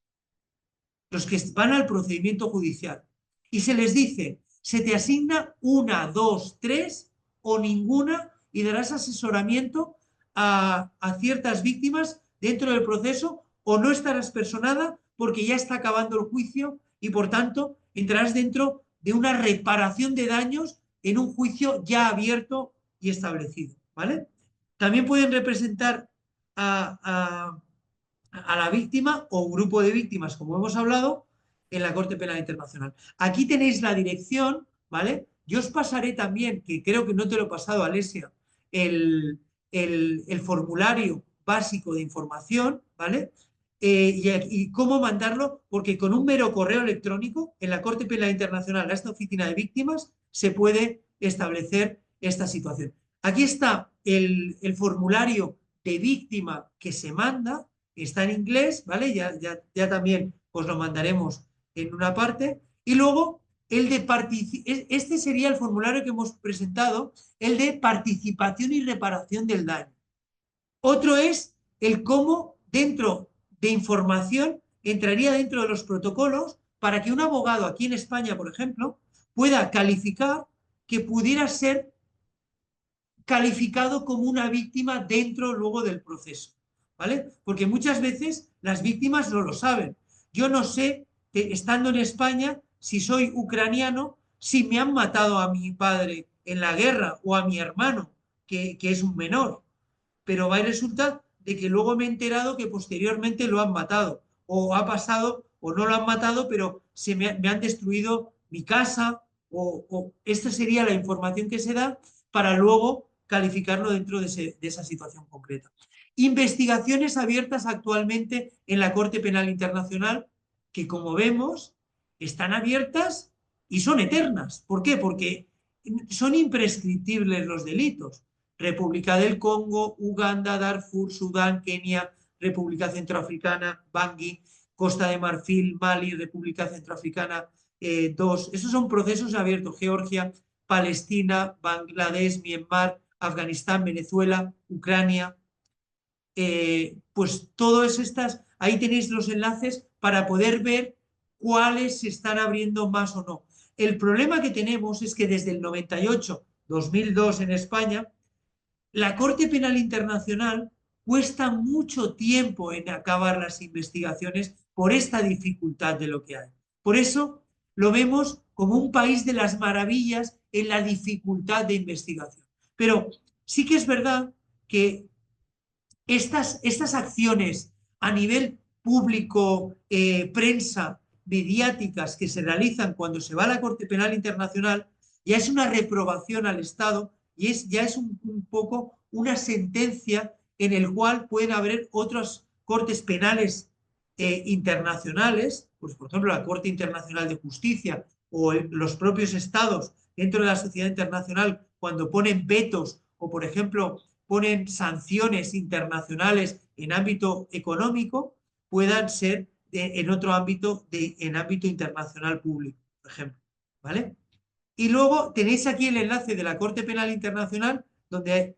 los que van al procedimiento judicial, y se les dice, se te asigna una, dos, tres o ninguna y darás asesoramiento a ciertas víctimas dentro del proceso o no estarás personada porque ya está acabando el juicio y por tanto entrarás dentro de una reparación de daños en un juicio ya abierto y establecido, ¿vale? También pueden representar a la víctima o un grupo de víctimas, como hemos hablado, en la Corte Penal Internacional. Aquí tenéis la dirección, ¿vale? Yo os pasaré también, que creo que no te lo he pasado, Alesia, el formulario básico de información, ¿vale? Y cómo mandarlo, porque con un mero correo electrónico en la Corte Penal Internacional, a esta oficina de víctimas, se puede establecer esta situación. Aquí está el formulario de víctima que se manda, está en inglés, ¿vale? Ya también os lo mandaremos en una parte. Y luego, este sería el formulario que hemos presentado, el de participación y reparación del daño. Otro es el cómo dentro de información entraría dentro de los protocolos para que un abogado aquí en España, por ejemplo, pueda calificar que pudiera ser calificado como una víctima dentro luego del proceso, ¿vale? Porque muchas veces las víctimas no lo saben. Yo no sé, estando en España, si soy ucraniano, si me han matado a mi padre en la guerra o a mi hermano, que es un menor. Pero va y resulta de que luego me he enterado que posteriormente lo han matado, o ha pasado, o no lo han matado, pero me han destruido mi casa, o esta sería la información que se da para luego calificarlo dentro de esa situación concreta. Investigaciones abiertas actualmente en la Corte Penal Internacional, que como vemos, están abiertas y son eternas. ¿Por qué? Porque son imprescriptibles los delitos. República del Congo, Uganda, Darfur, Sudán, Kenia, República Centroafricana, Bangui, Costa de Marfil, Mali, República Centroafricana 2. Esos son procesos abiertos. Georgia, Palestina, Bangladesh, Myanmar, Afganistán, Venezuela, Ucrania. Pues todas estas, ahí tenéis los enlaces para poder ver cuáles se están abriendo más o no. El problema que tenemos es que desde el 98, 2002 en España, la Corte Penal Internacional cuesta mucho tiempo en acabar las investigaciones por esta dificultad de lo que hay. Por eso lo vemos como un país de las maravillas en la dificultad de investigación. Pero sí que es verdad que estas acciones a nivel público, prensa, mediáticas que se realizan cuando se va a la Corte Penal Internacional, ya es una reprobación al Estado y ya es un poco una sentencia en el cual pueden haber otras cortes penales internacionales, pues por ejemplo la Corte Internacional de Justicia o los propios estados dentro de la sociedad internacional cuando ponen vetos o por ejemplo ponen sanciones internacionales en ámbito económico, puedan ser en otro ámbito, en ámbito internacional público, por ejemplo. ¿Vale? Y luego tenéis aquí el enlace de la Corte Penal Internacional, donde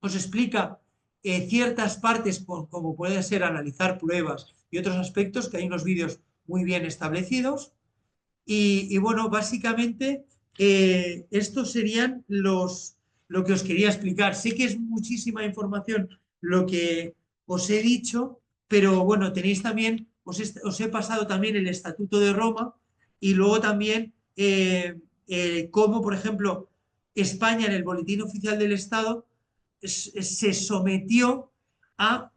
os explica ciertas partes, como puede ser analizar pruebas y otros aspectos, que hay unos vídeos muy bien establecidos. Y bueno, básicamente estos serían lo que os quería explicar. Sé que es muchísima información lo que os he dicho, pero bueno, tenéis también, os he pasado también el Estatuto de Roma y luego también cómo, por ejemplo, España en el Boletín Oficial del Estado se sometió a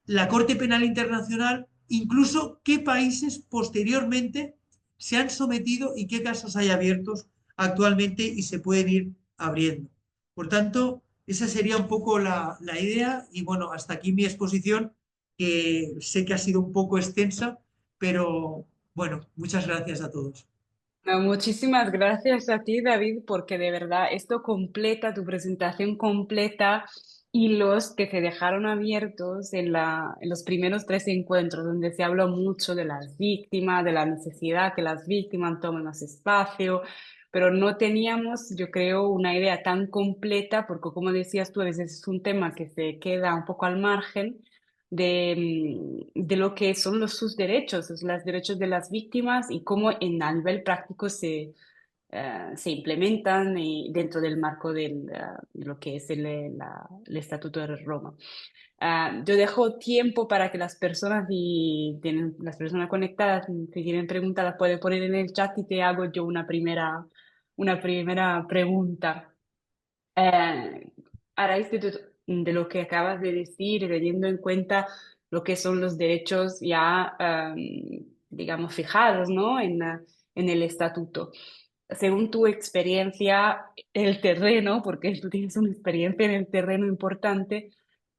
la Corte Penal Internacional, incluso qué países posteriormente se han sometido y qué casos hay abiertos actualmente y se pueden ir abriendo. Por tanto, esa sería un poco la idea y bueno, hasta aquí mi exposición, que sé que ha sido un poco extensa, pero bueno, muchas gracias a todos. No, muchísimas gracias a ti, David, porque de verdad esto completa tu presentación completa y los que se dejaron abiertos en los primeros tres encuentros, donde se habló mucho de las víctimas, de la necesidad que las víctimas tomen más espacio, pero no teníamos, yo creo, una idea tan completa, porque como decías tú, a veces es un tema que se queda un poco al margen de lo que son sus derechos, los derechos de las víctimas y cómo a nivel práctico se implementan dentro del marco de lo que es el Estatuto de Roma. Yo dejo tiempo para que las personas, las personas conectadas, si tienen preguntas, las pueden poner en el chat y te hago yo una primera pregunta. Eh, a raíz de lo que acabas de decir, y teniendo en cuenta lo que son los derechos ya, digamos, fijados, ¿no? En el estatuto. Según tu experiencia, el terreno, porque tú tienes una experiencia en el terreno importante,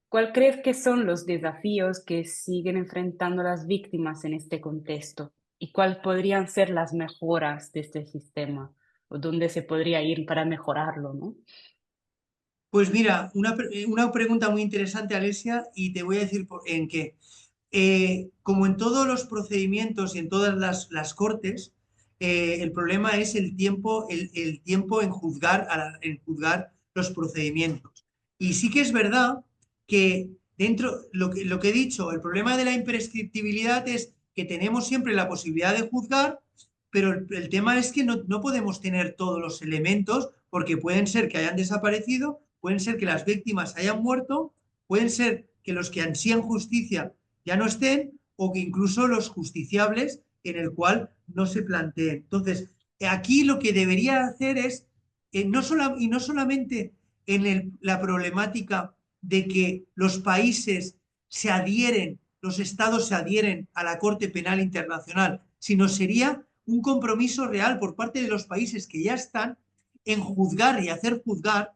¿cuál crees que son los desafíos que siguen enfrentando las víctimas en este contexto? ¿Y cuáles podrían ser las mejoras de este sistema? ¿O dónde se podría ir para mejorarlo, ¿no? Pues mira, una pregunta muy interesante, Alesia, y te voy a decir en qué. Como en todos los procedimientos y en todas las cortes, el problema es el tiempo en juzgar, en juzgar los procedimientos. Y sí que es verdad que dentro, lo que he dicho, el problema de la imprescriptibilidad es que tenemos siempre la posibilidad de juzgar, pero el tema es que no podemos tener todos los elementos porque pueden ser que hayan desaparecido, pueden ser que las víctimas hayan muerto, pueden ser que los que ansían justicia ya no estén o que incluso los justiciables en el cual no se planteen. Entonces, aquí lo que debería hacer es, no solamente en la problemática de que los países se adhieren, los estados se adhieren a la Corte Penal Internacional, sino sería un compromiso real por parte de los países que ya están en juzgar y hacer juzgar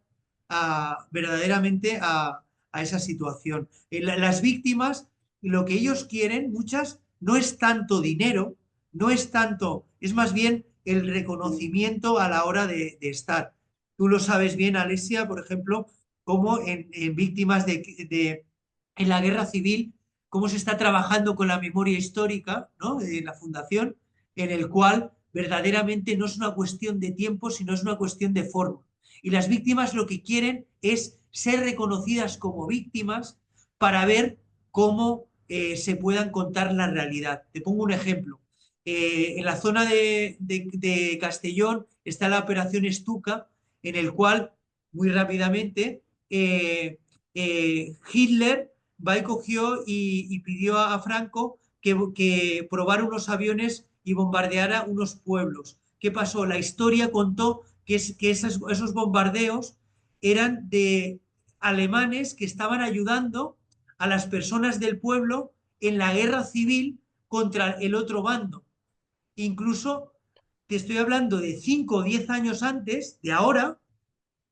verdaderamente a esa situación. Las víctimas, lo que ellos quieren, muchas, no es tanto dinero, no es tanto, es más bien el reconocimiento a la hora de estar. Tú lo sabes bien, Alesia, por ejemplo, cómo en víctimas en la guerra civil, cómo se está trabajando con la memoria histórica, ¿no?, de la Fundación, en el cual verdaderamente no es una cuestión de tiempo, sino es una cuestión de forma. Y las víctimas lo que quieren es ser reconocidas como víctimas para ver cómo se puedan contar la realidad. Te pongo un ejemplo. En la zona de Castellón está la operación Stuka, en el cual, muy rápidamente, Hitler va y cogió y pidió a Franco que probara unos aviones y bombardeara unos pueblos. ¿Qué pasó? La historia contó que esos bombardeos eran de alemanes que estaban ayudando a las personas del pueblo en la guerra civil contra el otro bando. Incluso te estoy hablando de 5 o 10 años antes de ahora,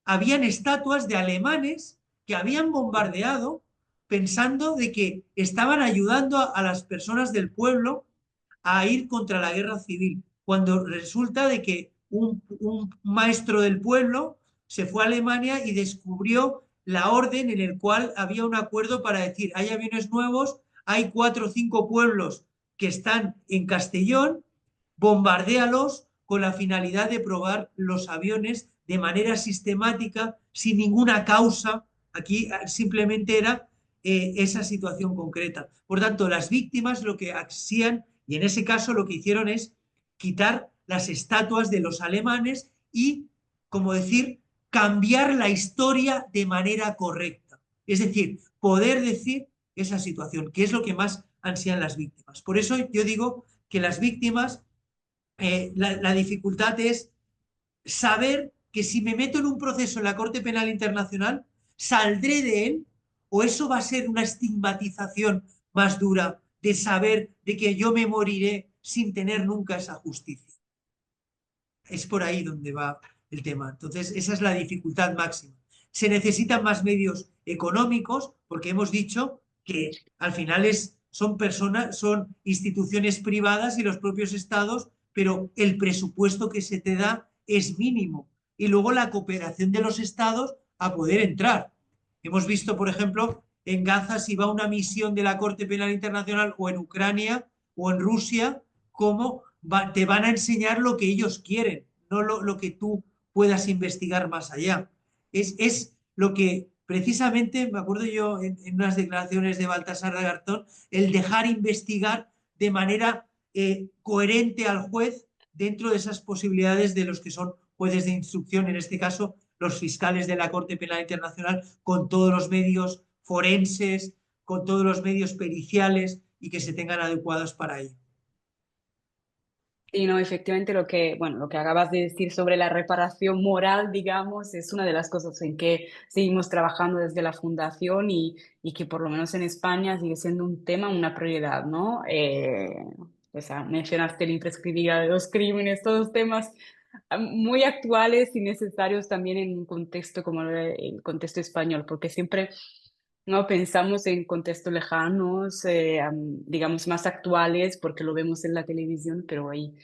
habían estatuas de alemanes que habían bombardeado pensando de que estaban ayudando a las personas del pueblo a ir contra la guerra civil, cuando resulta de que un maestro del pueblo se fue a Alemania y descubrió la orden en el cual había un acuerdo para decir, hay aviones nuevos, hay 4 o 5 pueblos que están en Castellón, bombardéalos con la finalidad de probar los aviones de manera sistemática, sin ninguna causa. Aquí simplemente era esa situación concreta. Por tanto, las víctimas lo que hacían, y en ese caso lo que hicieron es quitar las estatuas de los alemanes y, como decir, cambiar la historia de manera correcta. Es decir, poder decir esa situación, que es lo que más ansían las víctimas. Por eso yo digo que las víctimas, la dificultad es saber que si me meto en un proceso en la Corte Penal Internacional, saldré de él, o eso va a ser una estigmatización más dura de saber de que yo me moriré sin tener nunca esa justicia. Es por ahí donde va el tema. Entonces, esa es la dificultad máxima. Se necesitan más medios económicos, porque hemos dicho que al final son personas, son instituciones privadas y los propios estados, pero el presupuesto que se te da es mínimo. Y luego la cooperación de los estados a poder entrar. Hemos visto, por ejemplo, en Gaza, si va una misión de la Corte Penal Internacional, o en Ucrania o en Rusia, cómo te van a enseñar lo que ellos quieren, no lo que tú puedas investigar más allá. Es lo que precisamente, me acuerdo yo en unas declaraciones de Baltasar Garzón, el dejar investigar de manera coherente al juez dentro de esas posibilidades de los que son jueces de instrucción, en este caso los fiscales de la Corte Penal Internacional, con todos los medios forenses, con todos los medios periciales y que se tengan adecuados para ello. Y no, efectivamente lo que, bueno, lo que acabas de decir sobre la reparación moral, digamos, es una de las cosas en que seguimos trabajando desde la fundación y que por lo menos en España sigue siendo un tema, una prioridad, ¿no? O sea, mencionaste la imprescriptibilidad de los crímenes, todos temas muy actuales y necesarios también en un contexto como el contexto español, porque siempre no pensamos en contextos lejanos, digamos más actuales, porque lo vemos en la televisión, pero hay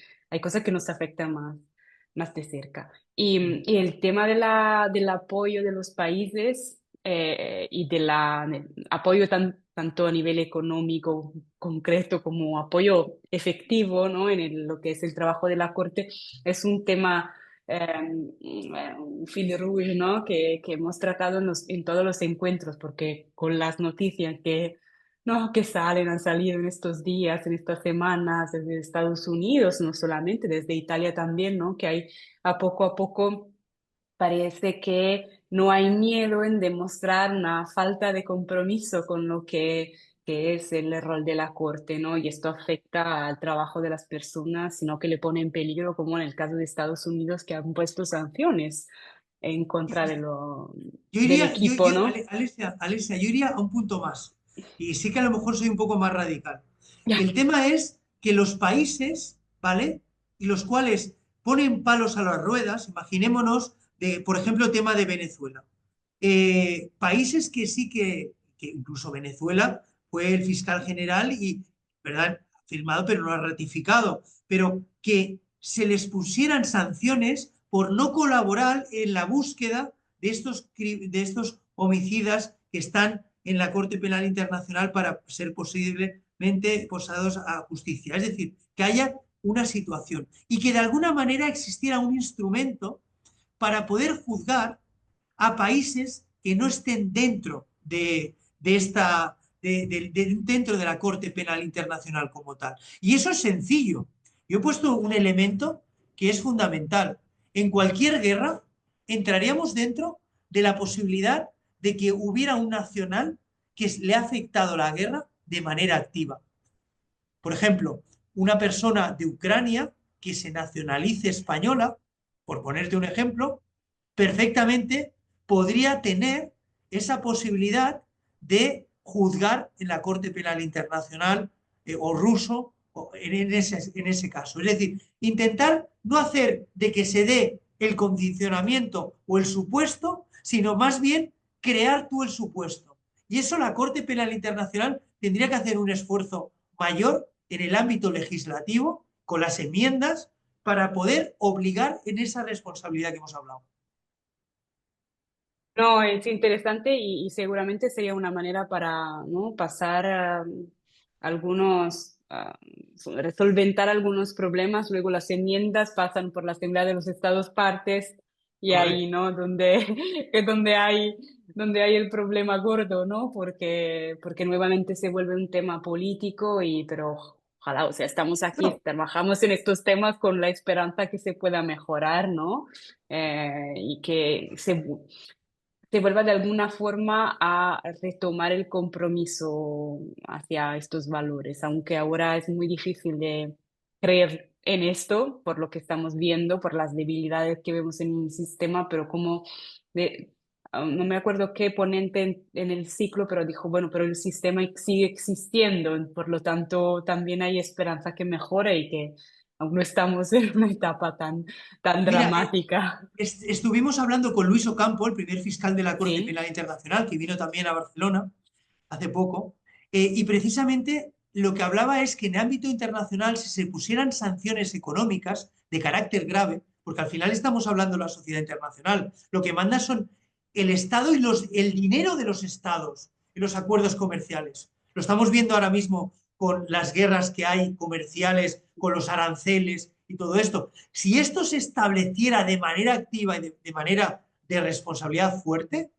cosas que nos afectan más de cerca. Y el tema del apoyo de los países y del apoyo tanto a nivel económico concreto como apoyo efectivo, ¿no? Lo que es el trabajo de la Corte, es un tema un fil rouge, ¿no? Que hemos tratado en todos los encuentros, porque con las noticias no, que han salido en estos días, en estas semanas, desde Estados Unidos, no solamente, desde Italia también, ¿no? Que hay a poco parece que no hay miedo en demostrar una falta de compromiso con lo que es el rol de la corte, ¿no? Y esto afecta al trabajo de las personas, sino que le pone en peligro, como en el caso de Estados Unidos, que han puesto sanciones en contra de Yo del iría, equipo, ¿no? Alesia, yo iría a un punto más. Y sí que a lo mejor soy un poco más radical. El tema es que los países, ¿vale? Y los cuales ponen palos a las ruedas, imaginémonos, por ejemplo, el tema de Venezuela. Países que sí que incluso Venezuela fue el fiscal general y, ¿verdad? Ha firmado, pero no ha ratificado. Pero que se les pusieran sanciones por no colaborar en la búsqueda de estos homicidas que están en la Corte Penal Internacional para ser posiblemente posados a justicia. Es decir, que haya una situación y que de alguna manera existiera un instrumento para poder juzgar a países que no estén dentro de esta, dentro de la Corte Penal Internacional como tal. Y eso es sencillo. Yo he puesto un elemento que es fundamental. En cualquier guerra entraríamos dentro de la posibilidad de que hubiera un nacional que le ha afectado la guerra de manera activa. Por ejemplo, una persona de Ucrania que se nacionalice española, por ponerte un ejemplo, perfectamente podría tener esa posibilidad de juzgar en la Corte Penal Internacional o ruso en ese caso. Es decir, intentar no hacer de que se dé el condicionamiento o el supuesto, sino más bien crear tú el supuesto. Y eso la Corte Penal Internacional tendría que hacer un esfuerzo mayor en el ámbito legislativo, con las enmiendas, para poder obligar en esa responsabilidad que hemos hablado. No, es interesante y seguramente sería una manera para, ¿no? pasar algunos, resolventar algunos problemas. Luego las enmiendas pasan por la Asamblea de los Estados partes y ahí, Correcto. ¿no? Donde, es donde hay el problema gordo, ¿no? Porque nuevamente se vuelve un tema político pero ojalá, o sea, estamos aquí, No, trabajamos en estos temas con la esperanza que se pueda mejorar, ¿no? Y que se vuelva de alguna forma a retomar el compromiso hacia estos valores, aunque ahora es muy difícil de creer en esto, por lo que estamos viendo, por las debilidades que vemos en el sistema, pero como de, no me acuerdo qué ponente en el ciclo, pero dijo, bueno, pero el sistema sigue existiendo, por lo tanto también hay esperanza que mejore y que aún no estamos en una etapa tan mira, dramática. estuvimos hablando con Luis Ocampo, el primer fiscal de la Corte Sí. Penal Internacional, que vino también a Barcelona hace poco, y precisamente lo que hablaba es que en ámbito internacional, si se pusieran sanciones económicas de carácter grave, porque al final estamos hablando de la sociedad internacional, lo que manda son el Estado y el dinero de los estados y los acuerdos comerciales. Lo estamos viendo ahora mismo con las guerras que hay comerciales, con los aranceles y todo esto. Si esto se estableciera de manera activa y de manera de responsabilidad fuerte,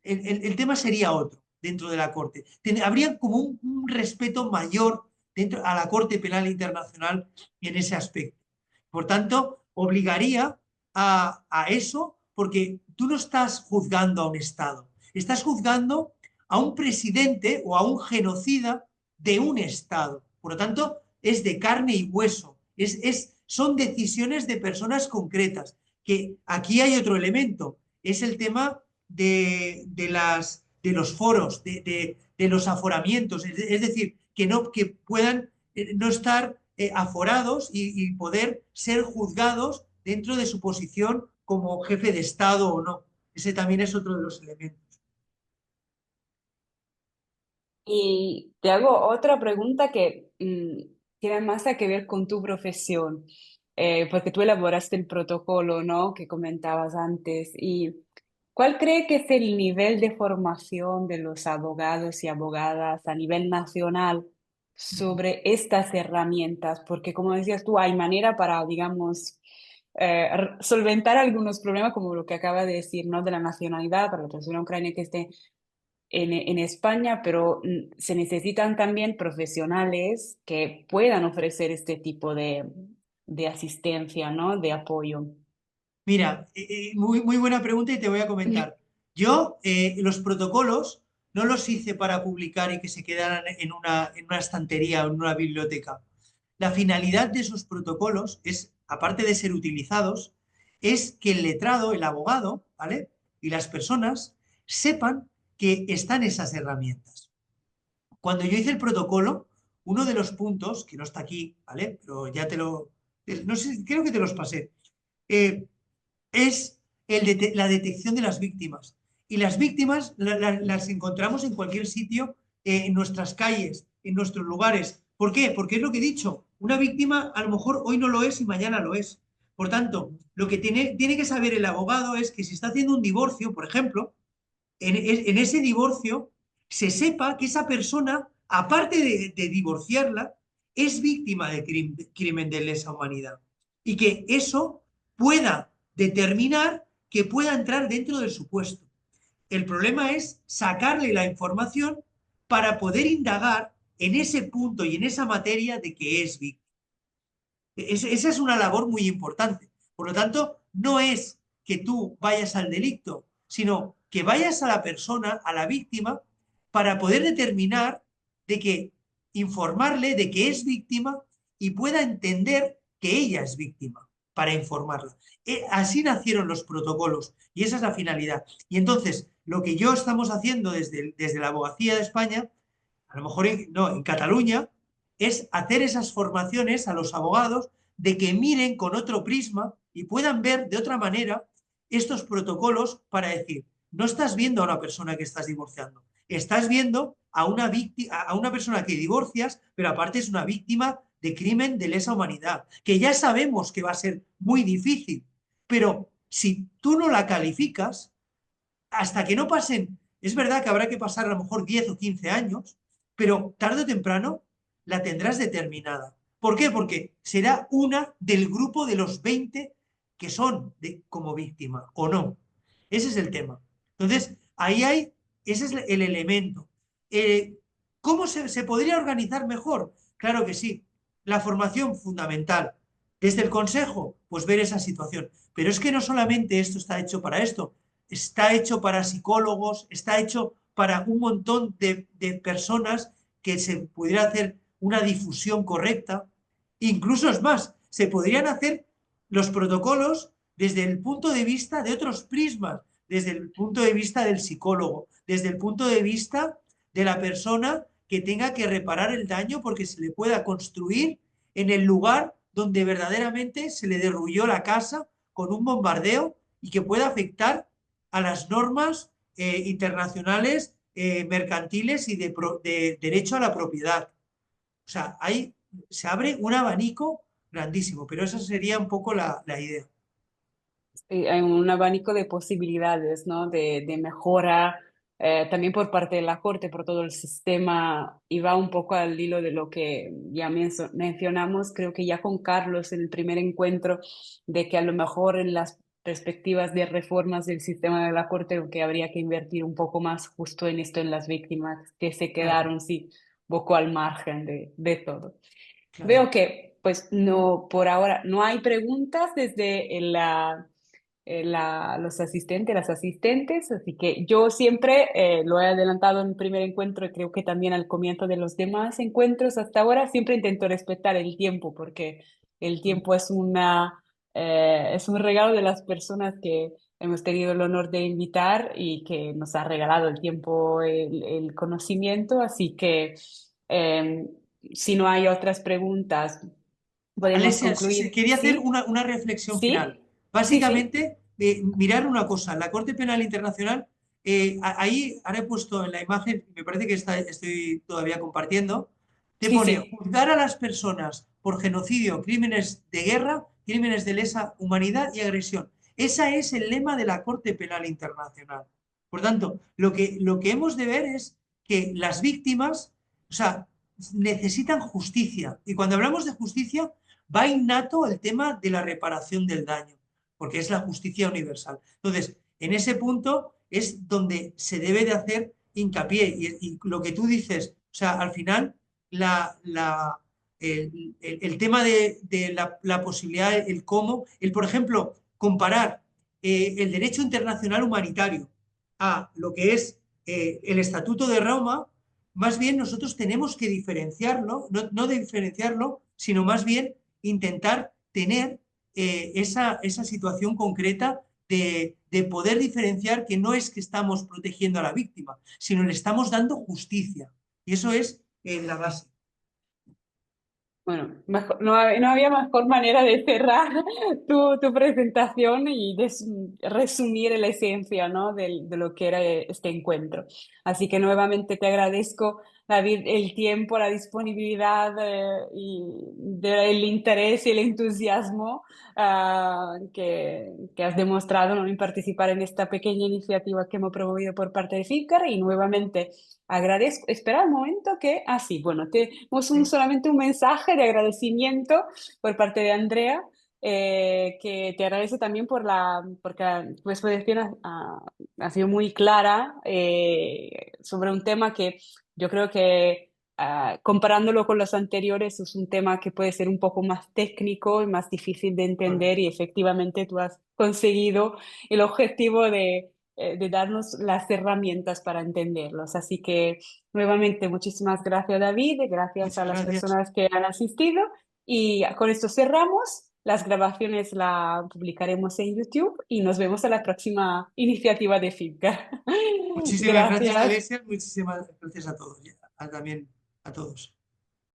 el tema sería otro dentro de la Corte. Habría como un respeto mayor dentro a la Corte Penal Internacional en ese aspecto. Por tanto, obligaría a eso porque tú no estás juzgando a un Estado, estás juzgando a un presidente o a un genocida de un Estado. Por lo tanto, es de carne y hueso, son decisiones de personas concretas. Que aquí hay otro elemento, es el tema de los foros, de los aforamientos, es decir, que puedan no estar aforados y poder ser juzgados dentro de su posición como jefe de Estado o no. Ese también es otro de los elementos. Y te hago otra pregunta que tiene más a que ver con tu profesión, porque tú elaboraste el protocolo, ¿no? Que comentabas antes. ¿Y cuál cree que es el nivel de formación de los abogados y abogadas a nivel nacional sobre estas herramientas? Porque como decías tú, hay manera para, digamos, solventar algunos problemas, como lo que acaba de decir, ¿no? De la nacionalidad para la persona ucraniana que esté en España, pero se necesitan también profesionales que puedan ofrecer este tipo de asistencia, ¿no? De apoyo. Mira, muy buena pregunta y te voy a comentar. Yo los protocolos no los hice para publicar y que se quedaran en una estantería o en una biblioteca. La finalidad de esos protocolos es, aparte de ser utilizados, es que el letrado, el abogado, ¿vale? Y las personas sepan que están esas herramientas. Cuando yo hice el protocolo, uno de los puntos, que no está aquí, ¿vale? Pero ya te lo, no sé, creo que te los pasé, eh, es la detección de las víctimas. Y las víctimas las encontramos en cualquier sitio, en nuestras calles, en nuestros lugares. ¿Por qué? Porque es lo que he dicho. Una víctima a lo mejor hoy no lo es y mañana lo es. Por tanto, lo que tiene que saber el abogado es que si está haciendo un divorcio, por ejemplo, en ese divorcio se sepa que esa persona, aparte de divorciarla, es víctima de crimen de lesa humanidad. Y que eso pueda determinar que pueda entrar dentro del supuesto. El problema es sacarle la información para poder indagar en ese punto y en esa materia de que es víctima. Esa es una labor muy importante. Por lo tanto, no es que tú vayas al delicto, sino que vayas a la persona, a la víctima, para poder determinar de que, informarle de que es víctima y pueda entender que ella es víctima, para informarla. Así nacieron los protocolos y esa es la finalidad. Y entonces, lo que yo estamos haciendo desde la Abogacía de España, a lo mejor no, en Cataluña, es hacer esas formaciones a los abogados de que miren con otro prisma y puedan ver de otra manera estos protocolos para decir, no estás viendo a una persona que estás divorciando, estás viendo a una persona que divorcias, pero aparte es una víctima de crimen de lesa humanidad, que ya sabemos que va a ser muy difícil, pero si tú no la calificas, hasta que no pasen, es verdad que habrá que pasar a lo mejor 10 o 15 años, pero tarde o temprano la tendrás determinada. ¿Por qué? Porque será una del grupo de los 20 que son como víctima, ¿o no? Ese es el tema. Entonces, ese es el elemento. Eh, ¿Cómo se podría organizar mejor? Claro que sí. La formación fundamental. Desde el consejo, pues ver esa situación. Pero es que no solamente esto está hecho para esto, está hecho para psicólogos, está hecho para un montón de personas que se pudiera hacer una difusión correcta. Incluso es más, se podrían hacer los protocolos desde el punto de vista de otros prismas, desde el punto de vista del psicólogo, desde el punto de vista de la persona que tenga que reparar el daño porque se le pueda construir en el lugar donde verdaderamente se le derrulló la casa con un bombardeo y que pueda afectar a las normas internacionales mercantiles y de derecho a la propiedad. O sea, se abre un abanico grandísimo, pero esa sería un poco la idea. Hay un abanico de posibilidades, ¿no? De mejora, también por parte de la Corte, por todo el sistema, y va un poco al hilo de lo que ya mencionamos, creo que ya con Carlos en el primer encuentro, de que a lo mejor en las perspectivas de reformas del sistema de la Corte, que habría que invertir un poco más justo en esto, en las víctimas que se Claro, quedaron, sí, un poco al margen de todo. claro. Veo que, pues, no, por ahora no hay preguntas desde los asistentes, las asistentes, así que yo siempre lo he adelantado en el primer encuentro y creo que también al comienzo de los demás encuentros hasta ahora, siempre intento respetar el tiempo porque el tiempo es un regalo de las personas que hemos tenido el honor de invitar y que nos ha regalado el tiempo, el conocimiento, así que eh, si no hay otras preguntas, podemos Alesia, concluir. quería hacer ¿Sí? una reflexión final. ¿Sí? Sí, sí. Básicamente, mirar una cosa, la Corte Penal Internacional, ahí ahora he puesto en la imagen, me parece que estoy todavía compartiendo, te Sí, pone sí. juzgar a las personas por genocidio, crímenes de guerra, crímenes de lesa humanidad y agresión. Ese es el lema de la Corte Penal Internacional. Por tanto, lo que hemos de ver es que las víctimas, o sea, necesitan justicia. Y cuando hablamos de justicia, va innato el tema de la reparación del daño, porque es la justicia universal. Entonces, en ese punto es donde se debe de hacer hincapié. Y lo que tú dices, o sea, al final, el tema de la posibilidad, el cómo, por ejemplo, comparar el derecho internacional humanitario a lo que es el Estatuto de Roma, más bien nosotros tenemos que diferenciarlo, no diferenciarlo, sino más bien intentar tener esa situación concreta de poder diferenciar que no es que estamos protegiendo a la víctima, sino le estamos dando justicia. Y eso es la base. Bueno, no había mejor manera de cerrar tu presentación y de resumir la esencia, ¿no? De lo que era este encuentro. Así que nuevamente te agradezco, David, el tiempo, la disponibilidad el interés y el entusiasmo que has demostrado, ¿no? En participar en esta pequeña iniciativa que hemos promovido por parte de FICAR y nuevamente agradezco. Espera un momento que, sí, bueno, tenemos solamente un mensaje de agradecimiento por parte de Andrea, que te agradece también porque tu exposición ha sido muy clara sobre un tema que yo creo que comparándolo con los anteriores es un tema que puede ser un poco más técnico y más difícil de entender y efectivamente tú has conseguido el objetivo de darnos las herramientas para entenderlos. Así que nuevamente muchísimas gracias David, gracias a Muchas las gracias. personas que han asistido y con esto cerramos. Las grabaciones las publicaremos en YouTube y nos vemos a la próxima iniciativa de FIPCA. Muchísimas gracias, Gracias. Alesia. Muchísimas gracias a todos. También a todos.